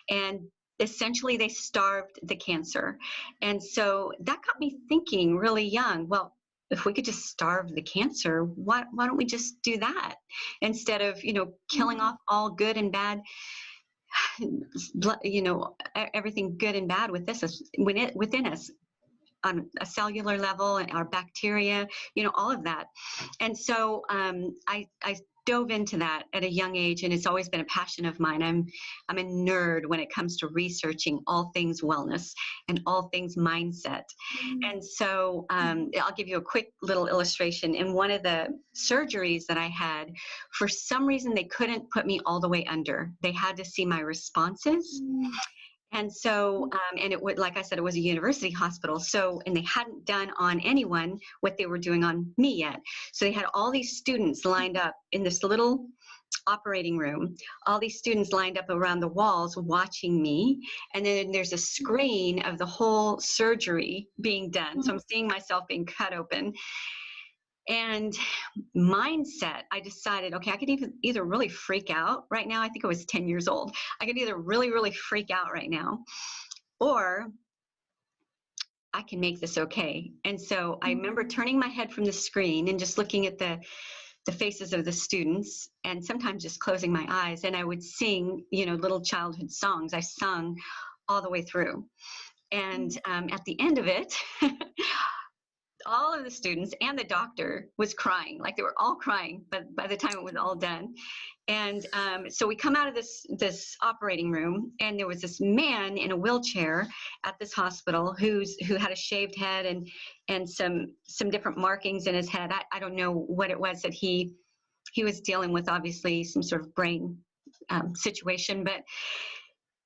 And essentially they starved the cancer. And so that got me thinking really young, well, if we could just starve the cancer, why don't we just do that instead of, killing off all good and bad, everything good and bad within us on a cellular level, and our bacteria, all of that. And so I dove into that at a young age, and it's always been a passion of mine. I'm a nerd when it comes to researching all things wellness and all things mindset. And so I'll give you a quick little illustration. In one of the surgeries that I had, for some reason they couldn't put me all the way under. They had to see my responses. And so, and it would, like I said, it was a university hospital. So, and they hadn't done on anyone what they were doing on me yet. So they had all these students lined up in this little operating room, all these students lined up around the walls watching me. And then there's a screen of the whole surgery being done. So I'm seeing myself being cut open. And mindset, I decided, okay, I could either really freak out right now. I think I was 10 years old. I could either really, really freak out right now, or I can make this okay. And so I remember turning my head from the screen and just looking at the faces of the students, and sometimes just closing my eyes, and I would sing, little childhood songs. I sung all the way through. And at the end of it, all of the students and the doctor was crying, like they were all crying, but by the time it was all done. And so we come out of this operating room, and there was this man in a wheelchair at this hospital who had a shaved head and some different markings in his head. I don't know what it was that he was dealing with, obviously some sort of brain situation, but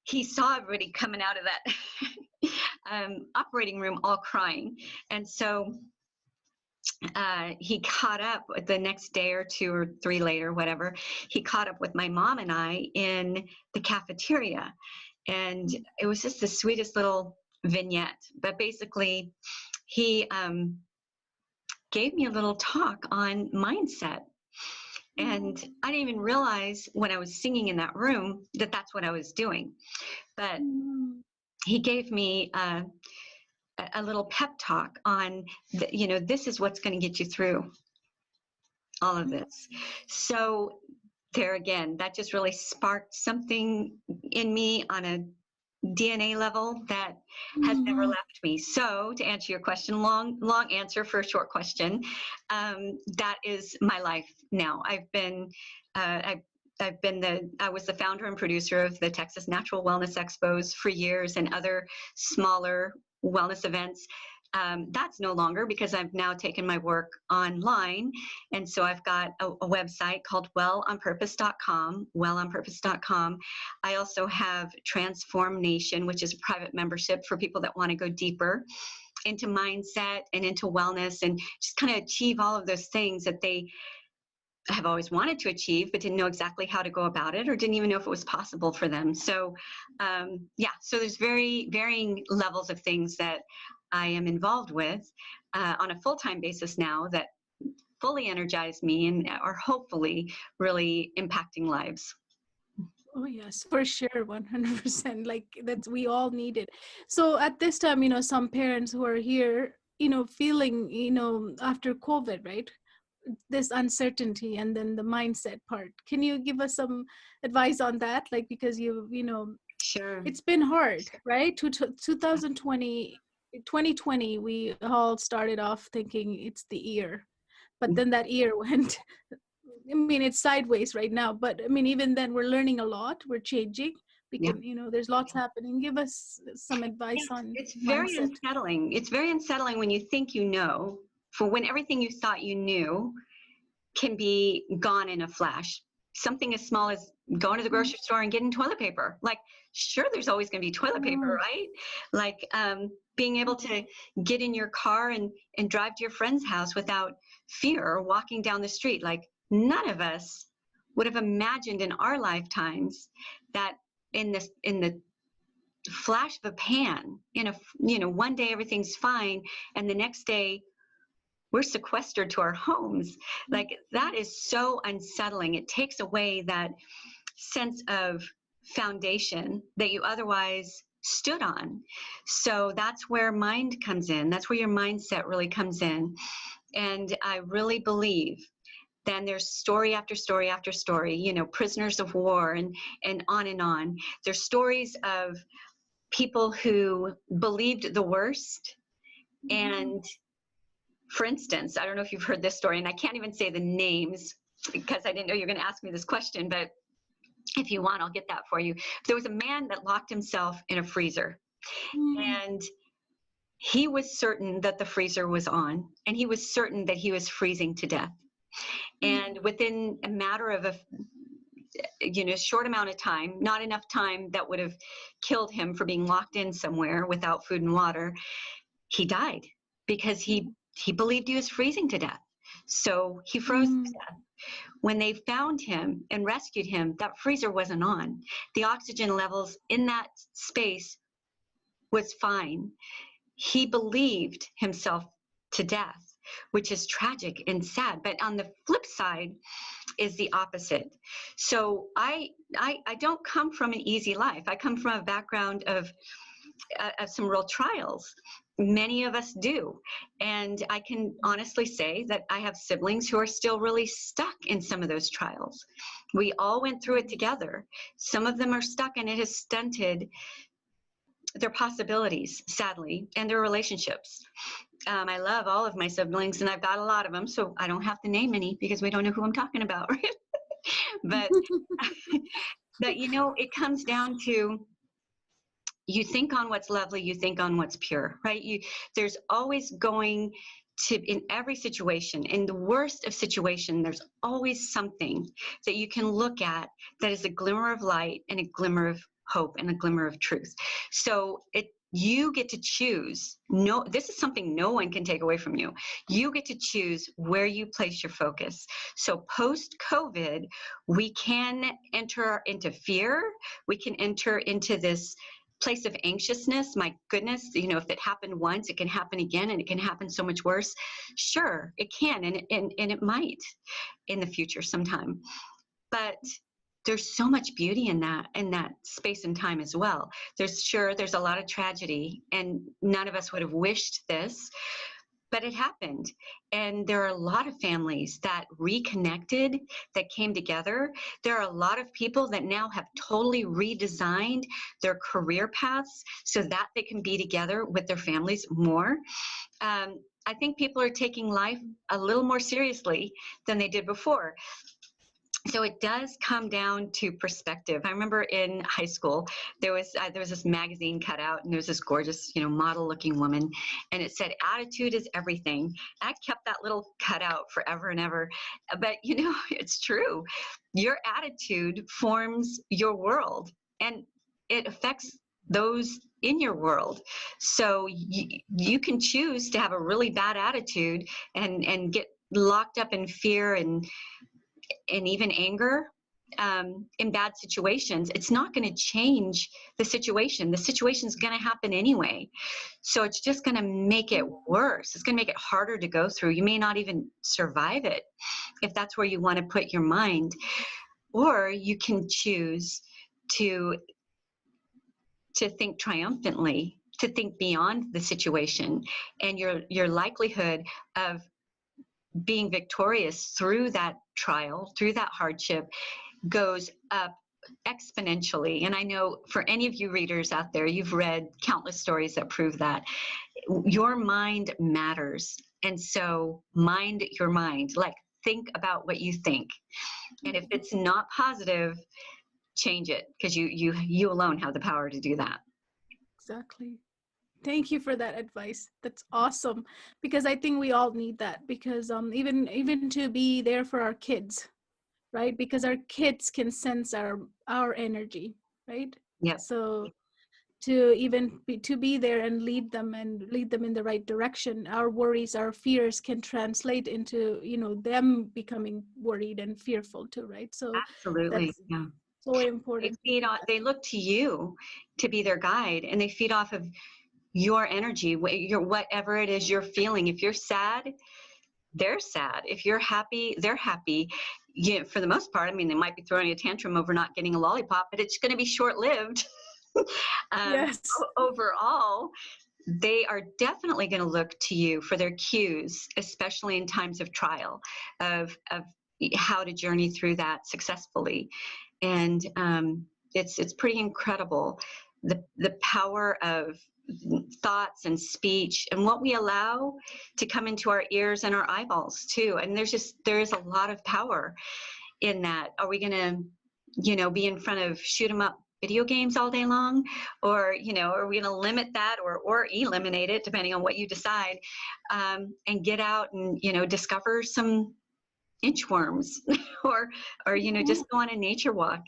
he saw everybody coming out of that operating room all crying. And so he caught up the next day or 2 or 3 later, whatever. He caught up with my mom and I in the cafeteria. And it was just the sweetest little vignette. But basically, he gave me a little talk on mindset. And I didn't even realize when I was singing in that room that that's what I was doing. But he gave me a little pep talk on, this is what's going to get you through all of this. So there again, that just really sparked something in me on a DNA level that has never left me. So to answer your question, long answer for a short question, that is my life now. I was the founder and producer of the Texas Natural Wellness Expos for years and other smaller wellness events. That's no longer, because I've now taken my work online. And so I've got a website called wellonpurpose.com. I also have Transform Nation, which is a private membership for people that want to go deeper into mindset and into wellness and just kind of achieve all of those things that they have always wanted to achieve, but didn't know exactly how to go about it, or didn't even know if it was possible for them. So so there's very varying levels of things that I am involved with on a full-time basis now that fully energize me and are hopefully really impacting lives. Oh yes, for sure, 100%. Like that's, we all need it. So at this time, some parents who are here, feeling, after COVID, right? This uncertainty and then the mindset part. Can you give us some advice on that? Like, because Sure. it's been hard, right? 2020, we all started off thinking it's the year, but then that year went, it's sideways right now, but even then we're learning a lot, we're changing. We can, there's lots happening. Give us some advice on it's very mindset. unsettling. It's very unsettling when you think for when everything you thought you knew can be gone in a flash. Something as small as going to the grocery store and getting toilet paper. Like, sure, there's always going to be toilet paper, right? Like being able to get in your car and drive to your friend's house without fear, or walking down the street. Like, none of us would have imagined in our lifetimes that in the flash of a pan, one day everything's fine, and the next day we're sequestered to our homes. Like, that is so unsettling. It takes away that sense of foundation that you otherwise stood on. So that's where mind comes in. That's where your mindset really comes in. And I really believe then there's story after story after story, prisoners of war and on and on. There's stories of people who believed the worst. And for instance, I don't know if you've heard this story, and I can't even say the names because I didn't know you were going to ask me this question, but if you want, I'll get that for you. There was a man that locked himself in a freezer, and he was certain that the freezer was on, and he was certain that he was freezing to death. And within a matter of a short amount of time, not enough time that would have killed him for being locked in somewhere without food and water, he died because he believed he was freezing to death. So he froze to death. When they found him and rescued him, that freezer wasn't on. The oxygen levels in that space was fine. He believed himself to death, which is tragic and sad. But on the flip side is the opposite. So I don't come from an easy life. I come from a background of some real trials. Many of us do. And I can honestly say that I have siblings who are still really stuck in some of those trials. We all went through it together. Some of them are stuck, and it has stunted their possibilities, sadly, and their relationships. I love all of my siblings, and I've got a lot of them, so I don't have to name any because we don't know who I'm talking about, right? But, but it comes down to, you think on what's lovely, you think on what's pure, right? There's always going to, in every situation, in the worst of situation, there's always something that you can look at that is a glimmer of light and a glimmer of hope and a glimmer of truth. So you get to choose. No, this is something no one can take away from you. You get to choose where you place your focus. So post-COVID, we can enter into fear. We can enter into this place of anxiousness. My goodness, if it happened once, it can happen again, and it can happen so much worse. Sure, it can, and it might in the future sometime. But there's so much beauty in that space and time as well. There's a lot of tragedy, and none of us would have wished this, but it happened. And there are a lot of families that reconnected, that came together. There are a lot of people that now have totally redesigned their career paths so that they can be together with their families more. I think people are taking life a little more seriously than they did before. So it does come down to perspective. I remember in high school, there was this magazine cut out, and there was this gorgeous, model-looking woman, and it said, "Attitude is everything." I kept that little cutout forever and ever. But it's true. Your attitude forms your world, and it affects those in your world. So you can choose to have a really bad attitude and get locked up in fear and even anger in bad situations. It's not going to change the situation. The situation's going to happen anyway. So it's just going to make it worse. It's going to make it harder to go through. You may not even survive it if that's where you want to put your mind. Or you can choose to think triumphantly, to think beyond the situation, and your likelihood of being victorious through that trial, through that hardship, goes up exponentially. And I know for any of you readers out there, you've read countless stories that prove that. Your mind matters. And so mind your mind. Like, think about what you think. And if it's not positive, change it, because you alone have the power to do that. Exactly. Thank you for that advice. That's awesome, because I think we all need that, because even to be there for our kids, right? Because our kids can sense our energy, right? Yep. So to be there and lead them in the right direction, our worries, our fears can translate into them becoming worried and fearful too, right? So Absolutely. that's Yeah. so important. They look to you to be their guide, and they feed off of your energy, whatever it is you're feeling. If you're sad, they're sad. If you're happy, they're happy. For the most part, they might be throwing a tantrum over not getting a lollipop, but it's going to be short-lived. Yes. Overall, they are definitely going to look to you for their cues, especially in times of trial, of how to journey through that successfully. And it's pretty incredible, the power of thoughts and speech, and what we allow to come into our ears and our eyeballs too. And there is a lot of power in that. Are we going to be in front of shoot 'em up video games all day long, or are we going to limit that or eliminate it, depending on what you decide, and get out and discover some inchworms or just go on a nature walk,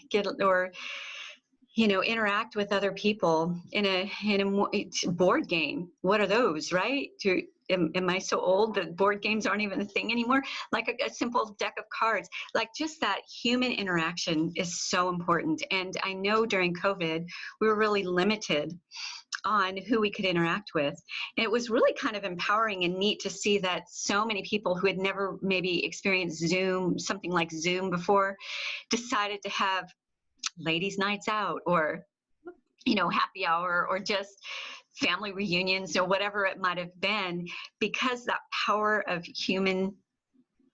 interact with other people in a board game. What are those, right? Am I so old that board games aren't even a thing anymore? Like a simple deck of cards. Like, just that human interaction is so important. And I know during COVID, we were really limited on who we could interact with. And it was really kind of empowering and neat to see that so many people who had never maybe experienced something like Zoom before, decided to have ladies' nights out, or happy hour, or just family reunions, or whatever it might have been, because that power of human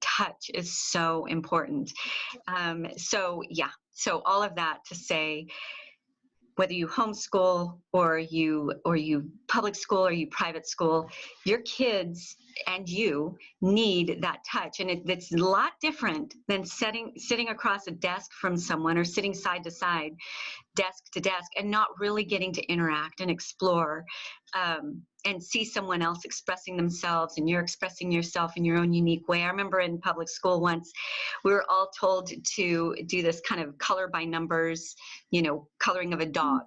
touch is so important. So all of that to say, whether you homeschool or you public school or you private school, your kids and you need that touch. And it's a lot different than sitting across a desk from someone or sitting side to side, desk to desk, and not really getting to interact and explore and see someone else expressing themselves, and you're expressing yourself in your own unique way. I remember in public school once, we were all told to do this kind of color by numbers, coloring of a dog.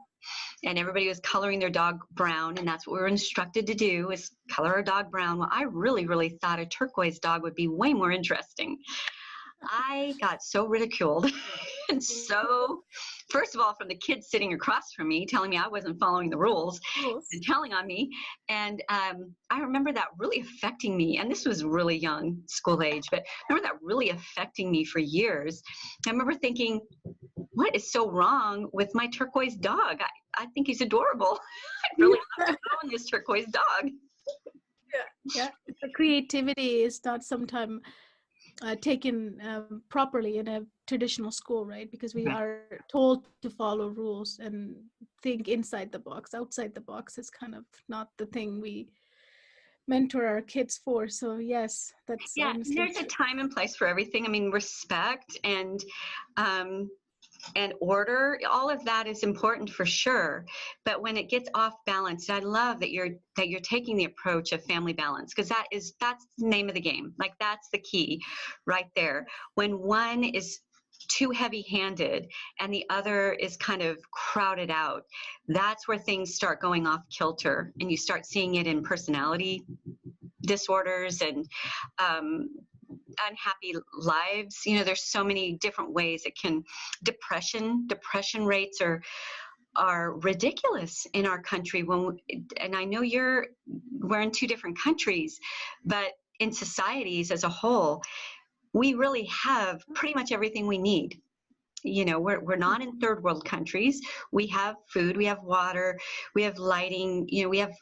And everybody was coloring their dog brown, and that's what we were instructed to do, is color our dog brown. Well, I really, really thought a turquoise dog would be way more interesting. I got so ridiculed. And so, first of all, from the kids sitting across from me telling me I wasn't following the rules and telling on me. And I remember that really affecting me. And this was really young, school age, but I remember that really affecting me for years. I remember thinking, what is so wrong with my turquoise dog? I think he's adorable. I'd really love to own this turquoise dog. Yeah. The creativity is not sometimes taken properly in a traditional school, right? Because we are told to follow rules and think inside the box. Outside the box is kind of not the thing we mentor our kids for. So yes, that's there's a time and place for everything. I mean, respect and order, all of that is important for sure. But when it gets off balance, I love that you're taking the approach of family balance, because that's the name of the game. Like, that's the key right there. When one is too heavy-handed and the other is kind of crowded out, that's where things start going off kilter, and you start seeing it in personality disorders and unhappy lives. There's so many different ways it can. Depression rates are ridiculous in our country. And I know we're in two different countries, but in societies as a whole, we really have pretty much everything we need. We're not in third world countries. We have food, we have water, we have lighting, we have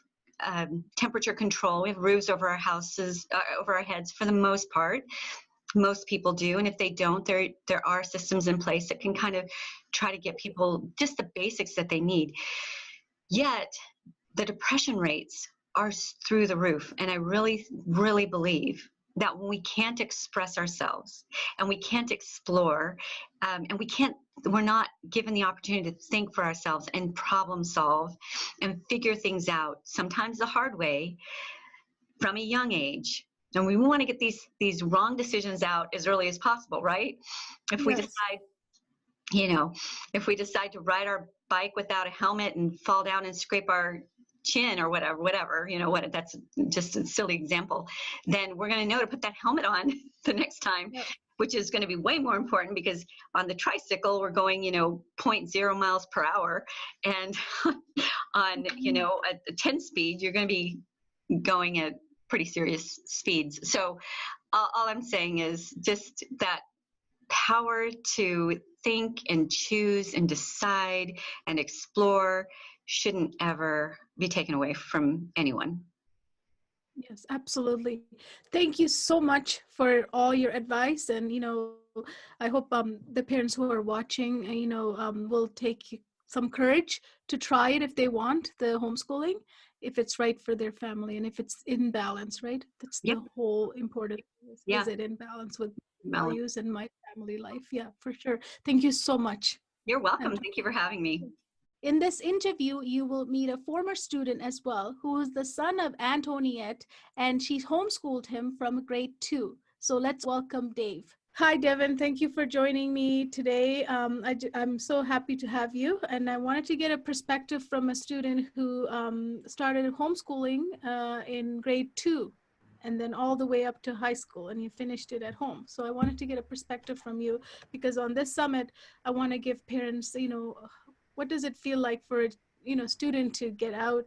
temperature control, we have roofs over our houses, over our heads for the most part. Most people do. And if they don't, there are systems in place that can kind of try to get people just the basics that they need. Yet the depression rates are through the roof. And I really, really believe that when we can't express ourselves and we can't explore, and we're not given the opportunity to think for ourselves and problem solve and figure things out, sometimes the hard way, from a young age. And we want to get these wrong decisions out as early as possible, right? If we decide, if we decide to ride our bike without a helmet and fall down and scrape our chin or whatever, that's just a silly example, then we're going to know to put that helmet on the next time, which is going to be way more important, because on the tricycle, we're going, 0.0 miles per hour. And on, a 10 speed, you're going to be going at pretty serious speeds. So all I'm saying is just that power to think and choose and decide and explore shouldn't ever be taken away from anyone. Yes, absolutely. Thank you so much for all your advice. And, I hope the parents who are watching, will take some courage to try it if they want the homeschooling, if it's right for their family and if it's in balance, right? That's the whole important. Is it in balance with values and my family life? Yeah, for sure. Thank you so much. You're welcome. Thank you for having me. In this interview, you will meet a former student as well, who is the son of Antoniette, and she homeschooled him from grade 2. So let's welcome Dave. Hi, Devin. Thank you for joining me today. I'm so happy to have you. And I wanted to get a perspective from a student who started homeschooling in grade 2 and then all the way up to high school, and you finished it at home. So I wanted to get a perspective from you, because on this summit, I want to give parents, what does it feel like for a student to get out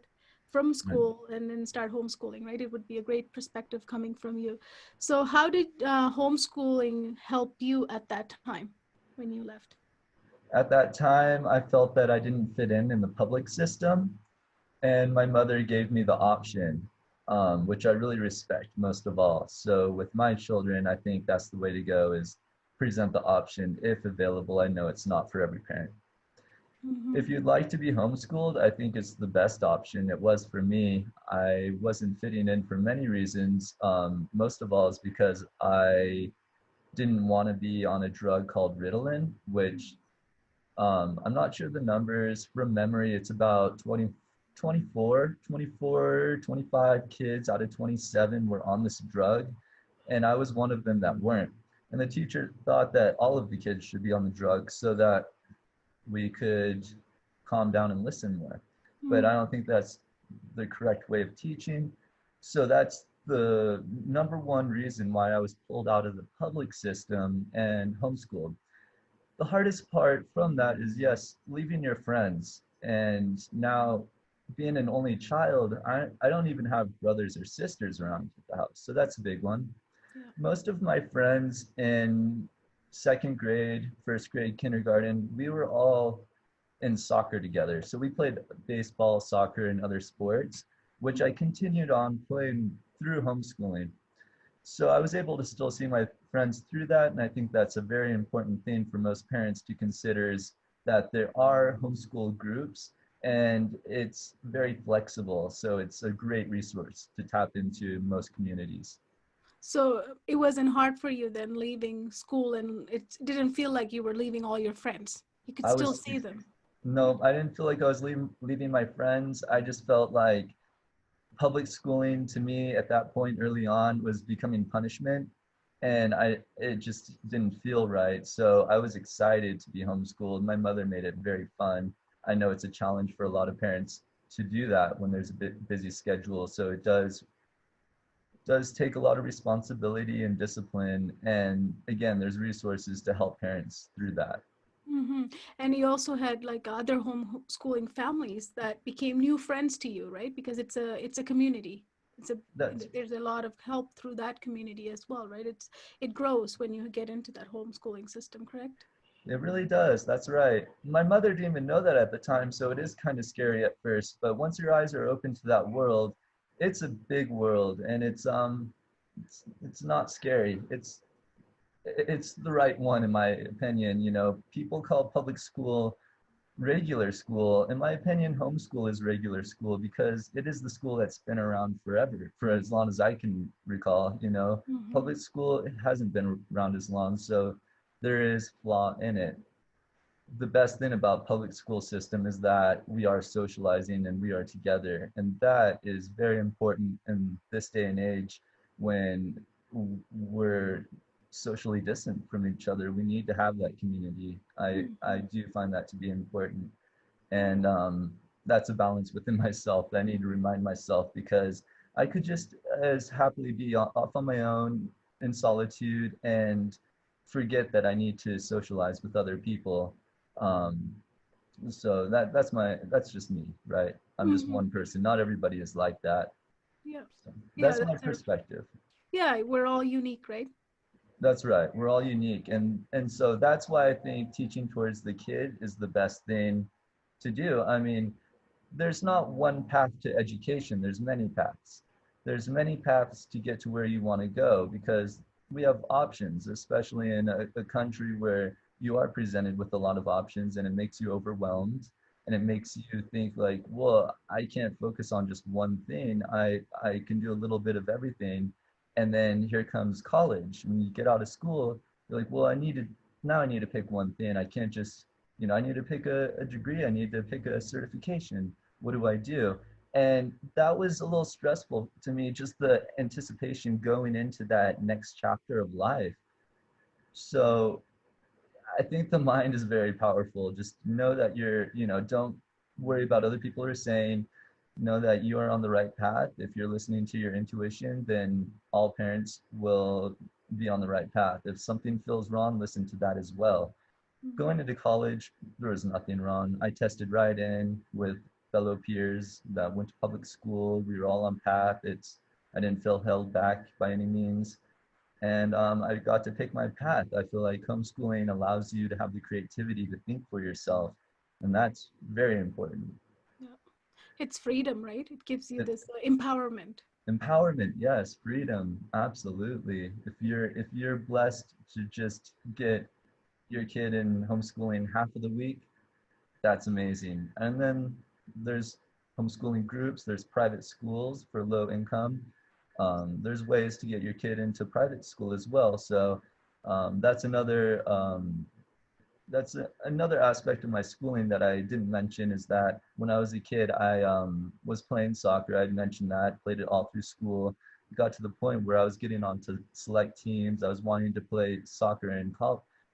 from school and then start homeschooling, right? It would be a great perspective coming from you. So how did homeschooling help you at that time when you left? At that time, I felt that I didn't fit in the public system, and my mother gave me the option, which I really respect most of all. So with my children, I think that's the way to go, is present the option if available. I know it's not for every parent. If you'd like to be homeschooled, I think it's the best option. It was for me. I wasn't fitting in for many reasons. Most of all is because I didn't want to be on a drug called Ritalin, which I'm not sure the numbers from memory. It's about 25 kids out of 27 were on this drug. And I was one of them that weren't. And the teacher thought that all of the kids should be on the drug so that we could calm down and listen more. But I don't think that's the correct way of teaching. So that's the number one reason why I was pulled out of the public system and homeschooled. The hardest part from that is, yes, leaving your friends. And now being an only child, I don't even have brothers or sisters around the house. So that's a big one. Yeah. Most of my friends in second grade, first grade, kindergarten, we were all in soccer together. So we played baseball, soccer, and other sports, which I continued on playing through homeschooling. So I was able to still see my friends through that. And I think that's a very important thing for most parents to consider, is that there are homeschool groups and it's very flexible. So it's a great resource to tap into most communities. So it wasn't hard for you then leaving school, and it didn't feel like you were leaving all your friends. You could I still was, see them. no, I didn't feel like I was leaving my friends. I just felt like public schooling to me at that point early on was becoming punishment, and it just didn't feel right. So I was excited to be homeschooled. My mother made it very fun. I know it's a challenge for a lot of parents to do that when there's a bit busy schedule. So it does take a lot of responsibility and discipline. And again, there's resources to help parents through that. And you also had like other homeschooling families that became new friends to you, right? Because it's a community. It's a That's there's a lot of help through that community as well, right? It grows when you get into that homeschooling system, correct? It really does. That's right. My mother didn't even know that at the time, so it is kind of scary at first. But once your eyes are open to that world, it's a big world, and it's not scary. It's the right one in my opinion. You know, people call public school regular school. In my opinion, homeschool is regular school because it is the school that's been around forever, for as long as I can recall. You know, Mm-hmm. public school hasn't been around as long, so there is flaw in it. The best thing about public school system is that we are socializing and we are together, and that is very important in this day and age when we're socially distant from each other. We need to have that community. I Mm-hmm. do find that to be important, and that's a balance within myself that I need to remind myself, because I could just as happily be off on my own in solitude and forget that I need to socialize with other people. um, so that's just me, right? I'm just Mm-hmm. one person. Not everybody is like that. Yeah. So Yeah, that's my perspective. yeah, we're all unique, right? That's right. We're all unique. And so that's why I think teaching towards the kid is the best thing to do. I mean, there's not one path to education. There's many paths. There's many paths to get to where you want to go, because we have options, especially in a country where you are presented with a lot of options, and it makes you overwhelmed, and it makes you think like, well, I can't focus on just one thing. I can do a little bit of everything. And then here comes college. When you get out of school, you're like, well, I need to pick one thing. I can't just, I need to pick a degree. I need to pick a certification. What do I do? And that was a little stressful to me, just the anticipation going into that next chapter of life. So I think the mind is very powerful. Just know that don't worry about other people are saying. Know that you are on the right path. If you're listening to your intuition, then all parents will be on the right path. If something feels wrong, listen to that as well. Mm-hmm. Going into college, there was nothing wrong. I tested right in with fellow peers that went to public school. We were all on path. I didn't feel held back by any means. And I got to pick my path. I feel like homeschooling allows you to have the creativity to think for yourself. And that's very important. Yeah. It's freedom, right? It gives you It, this empowerment. empowerment, yes. Freedom, absolutely. If you're blessed to just get your kid in homeschooling half of the week, That's amazing. And then there's homeschooling groups, there's private schools for low income. There's ways to get your kid into private school as well. So that's another aspect of my schooling that I didn't mention, is that when I was a kid, I was playing soccer. I mentioned that, played it all through school. It got to the point where I was getting onto select teams. I was wanting to play soccer in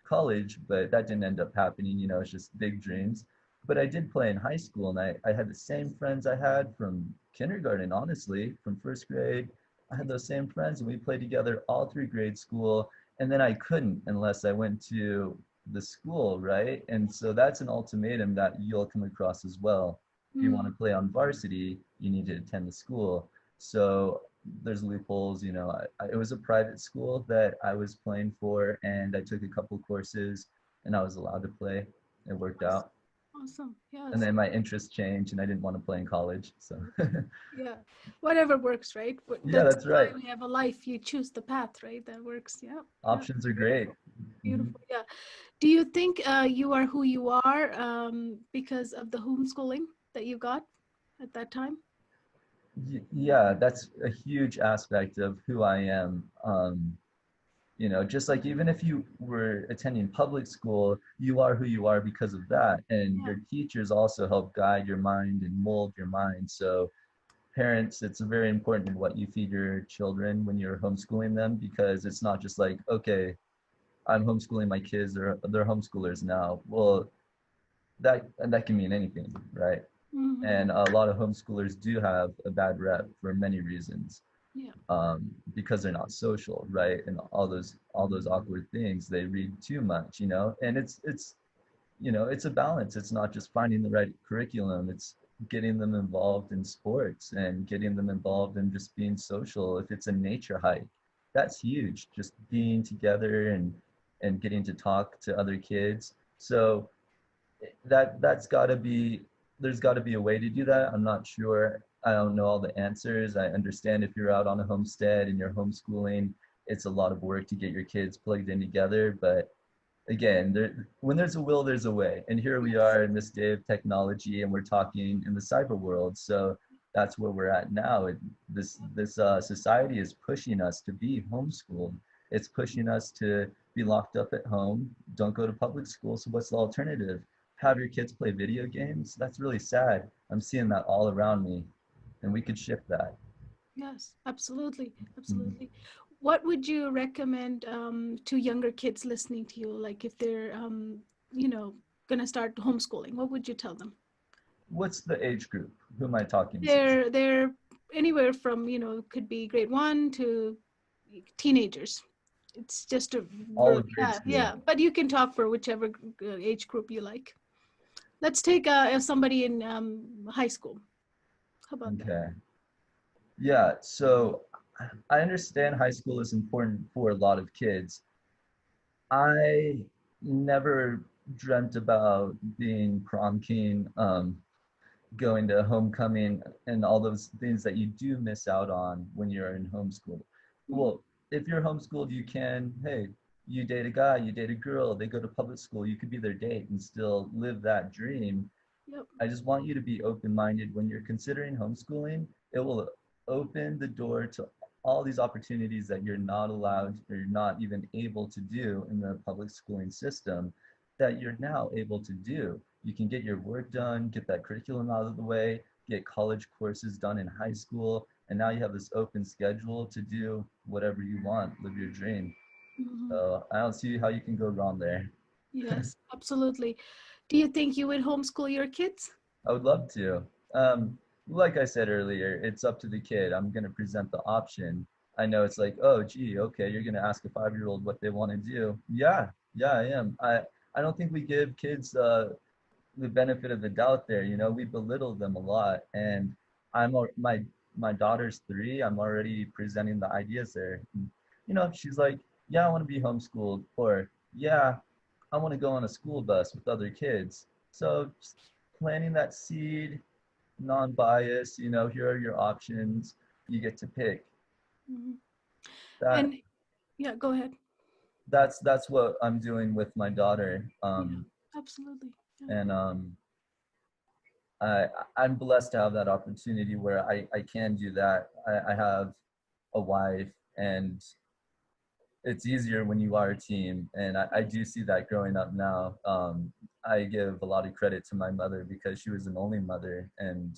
college, but that didn't end up happening. It's just big dreams. But I did play in high school, and I had the same friends I had from kindergarten, honestly, from first grade. I had those same friends, and we played together all through grade school. And then I couldn't unless I went to the school, right? And so that's an ultimatum that you'll come across as well. If you want Mm, to play on varsity, you need to attend the school. So there's loopholes. It was a private school that I was playing for, and I took a couple courses, and I was allowed to play. It worked awes- out. awesome. And Yes. then my interests changed, and I didn't want to play in college. So Yeah. Whatever works, right? yeah, That's that's why right. we have a life. You choose the path, right? That works. Yeah. Yeah. Options are great. Beautiful. Mhm. Beautiful. Yeah. Do you think you are who you are because of the homeschooling that you got at that time? Yeah, that's a huge aspect of who I am. Just like even if you were attending public school, you are who you are because of that. And Yeah. your teachers also help guide your mind and mold your mind. So parents, it's very important what you feed your children when you're homeschooling them, because it's not just like, okay, I'm homeschooling my kids, they're homeschoolers now. Well, that can mean anything, right? Hmm. And a lot of homeschoolers do have a bad rep for many reasons, Yeah. because they're not social, right? And all those awkward things. They read too much, and it's a balance. It's not just finding the right curriculum. It's getting them involved in sports and getting them involved in just being social. If it's a nature hike, that's huge. Just being together and getting to talk to other kids. So that's got to be there's got to be a way to do that. I'm not sure. I don't know all the answers. I understand if you're out on a homestead and you're homeschooling, it's a lot of work to get your kids plugged in together. But again, when there's a will, there's a way. And here we Yes. are in this day of technology, and we're talking in the cyber world. So that's where we're at now. This society is pushing us to be homeschooled. It's pushing us to be locked up at home. Don't go to public school. So what's the alternative? Have your kids play video games? That's really sad. I'm seeing that all around me, and we could shift that. Yes. Absolutely. Mhm. Absolutely. What would you recommend to younger kids listening to you? Like if they're, you know, gonna start homeschooling, what would you tell them? What's the age group? Who am I talking to? They're anywhere from, could be grade one to teenagers. It's just a All of grade yeah, school. yeah. But you can talk for whichever age group you like. Let's take somebody in high school. How about that? Okay. Yeah, so I understand high school is important for a lot of kids. I never dreamt about being prom king, going to homecoming, and all those things that you do miss out on when you're in homeschool. Mm, Well, if you're homeschooled, hey, you date a guy, you date a girl, they go to public school, you could be their date and still live that dream. yep. I just want you to be open-minded when you're considering homeschooling. It will open the door to all these opportunities that you're not allowed or you're not even able to do in the public schooling system that you're now able to do. You can get your work done, get that curriculum out of the way, get college courses done in high school, and now you have this open schedule to do whatever you want, live your dream. Mhm. So I don't see how you can go wrong there. Yes, absolutely. Do you think you would homeschool your kids? I would love to. Like I said earlier, it's up to the kid. I'm going to present the option. I know it's like, oh, gee, okay, you're going to ask a 5-year-old what they want to do. Yeah, I am. I don't think we give kids the benefit of the doubt there. We belittle them a lot. And my daughter's 3. I'm already presenting the ideas there. She's like, yeah, I want to be homeschooled, or yeah, I want to go on a school bus with other kids. So just planting that seed, non-bias, here are your options. You get to pick. Mhm. That And yeah, go ahead. that's what I'm doing with my daughter. Yeah, absolutely. Yeah. And I'm blessed to have that opportunity where I can do that. I have a wife, and it's easier when you are a team. And I do see that growing up now. I give a lot of credit to my mother because she was an only mother and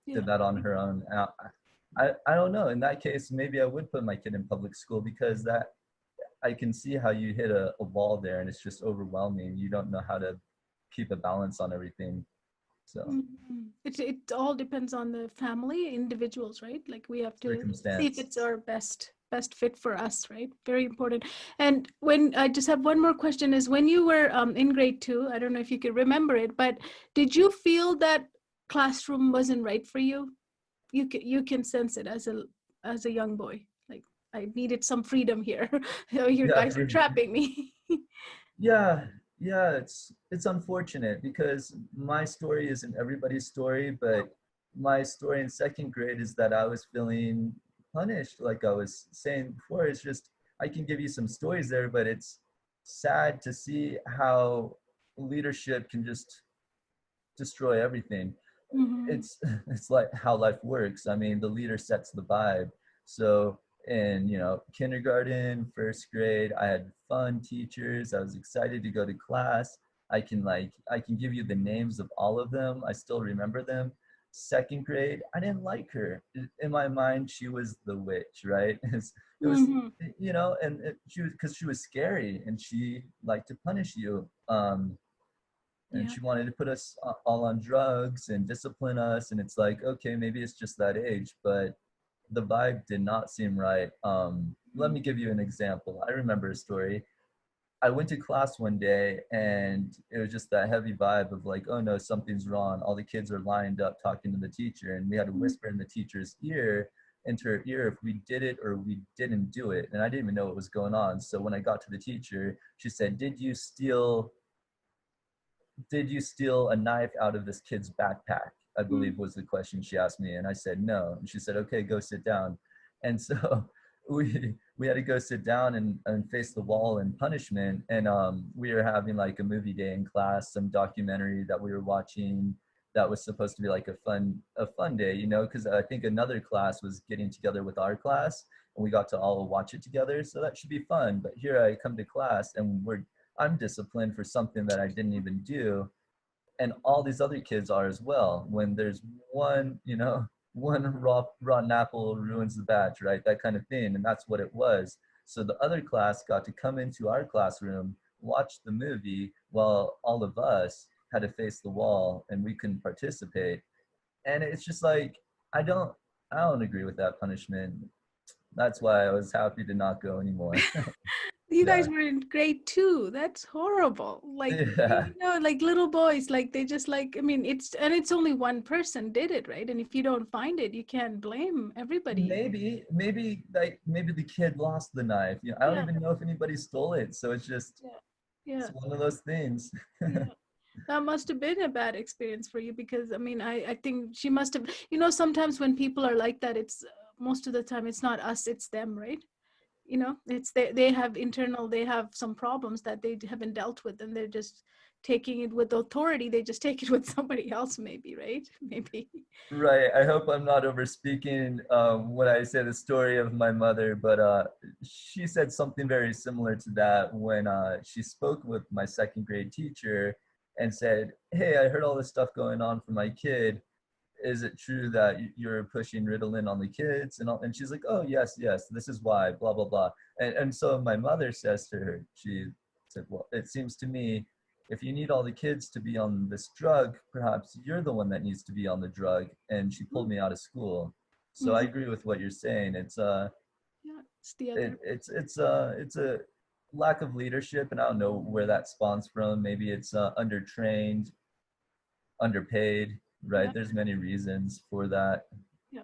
Yeah. did that on her own. I don't know. In that case, maybe I would put my kid in public school because that I can see how you hit a wall there and it's just overwhelming. You don't know how to keep a balance on everything. So It all depends on the family, individuals, right? Like we have to see if circumstance. it's our best fit for us, right? Very important. And when I just have one more question is when you were in grade 2, I don't know if you can remember it, but did you feel that classroom wasn't right for you? You can sense it as a young boy. Like I needed some freedom here. You Yeah, guys are trapping me. yeah, yeah. It's unfortunate because my story isn't everybody's story, No. but my story in second grade is that I was feeling punished. Like I was saying before, it's just I can give you some stories there, but it's sad to see how leadership can just destroy everything. Hmm. It's like how life works. I mean, the leader sets the vibe. So in kindergarten, first grade, I had fun teachers. I was excited to go to class. I can give you the names of all of them. I still remember them. Second grade, I didn't like her. In my mind, she was the witch, right? It was, Hmm. and she was because she was scary and she liked to punish you. And Yeah. she wanted to put us all on drugs and discipline us, and it's like, okay, maybe it's just that age, but the vibe did not seem right. Let me give you an example. I remember a story. I went to class one day and it was just that heavy vibe of like, oh no, something's wrong. All the kids are lined up talking to the teacher, and we had to whisper in the teacher's ear, into her ear, if we did it or we didn't do it. And I didn't even know what was going on. So when I got to the teacher, she said, did you steal a knife out of this kid's backpack? I believe was the question she asked me. And I said, no. And she said, okay, go sit down. And so we had to go sit down and face the wall in punishment. And we were having like a movie day in class, some documentary that we were watching that was supposed to be like a fun day, because I think another class was getting together with our class and we got to all watch it together. So that should be fun. But here I come to class and I'm disciplined for something that I didn't even do. And all these other kids are as well. When there's one rotten apple ruins the batch, right? That kind of thing. And that's what it was. So the other class got to come into our classroom, watch the movie while all of us had to face the wall and we couldn't participate. And it's just like, I don't, I don't agree with that punishment. That's why I was happy to not go anymore. You Yeah. guys were in grade 2. That's horrible. Like, Yeah. like little boys, like they just like, I mean, it's only one person did it, right? And if you don't find it, you can't blame everybody. Maybe the kid lost the knife. I don't Yeah, even know if anybody stole it. So yeah, it's yeah, one of those things. yeah. That must have been a bad experience for you because I mean, I think she must have, sometimes when people are like that, it's most of the time it's not us, it's them, right? It's they have some problems that they haven't dealt with and they're just taking it with authority. They just take it with somebody else, maybe, right? Maybe. Right. I hope I'm not over speaking when I say the story of my mother, but she said something very similar to that when she spoke with my second grade teacher and said, hey, I heard all this stuff going on for my kid. Is it true that you're pushing Ritalin on the kids? And she's like, oh, yes, this is why, blah, blah, blah. And so my mother says to her, she said, well, it seems to me if you need all the kids to be on this drug, perhaps you're the one that needs to be on the drug. And she pulled me out of school. So I Mhm. agree with what you're saying. Yeah, it's the it, other. it's a lack of leadership, and I don't know where that spawns from. Maybe it's undertrained, underpaid, Yeah, right? There's many reasons for that. yeah,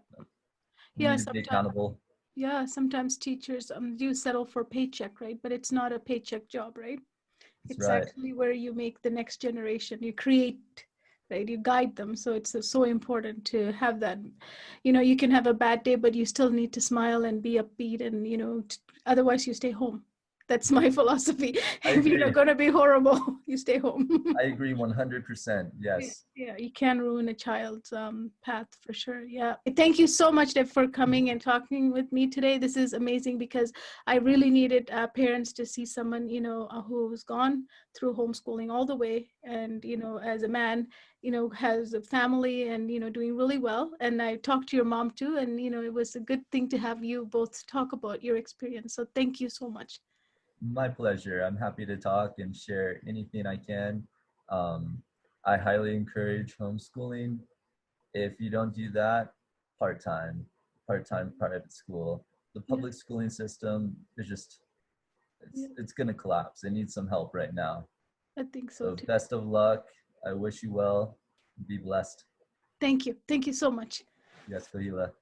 We yeah. need to be Sometimes, accountable. yeah, sometimes teachers do settle for paycheck, right? But it's not a paycheck job, right? That's It's right. actually where you make the next generation. You create, right? You guide them. So it's so important to have that. You can have a bad day, but you still need to smile and be upbeat, and otherwise you stay home. That's my philosophy. I If you're agree. going to be horrible, you stay home. I agree 100%. Yes. Yeah, you can ruin a child's path for sure. Yeah. Thank you so much, Deb, for coming and talking with me today. This is amazing because I really needed parents to see someone, who's gone through homeschooling all the way. And, as a man, has a family and, doing really well. And I talked to your mom too. And, it was a good thing to have you both talk about your experience. So thank you so much. My pleasure. I'm happy to talk and share anything I can. Um, I highly encourage homeschooling. If you don't do that, part-time private school. The Yeah, public schooling system is just, yeah, it's going to collapse. It needs some help right now. I think so So too. best of luck. I wish you well. Be blessed. Thank you. Thank you so much. Yes, Kahila.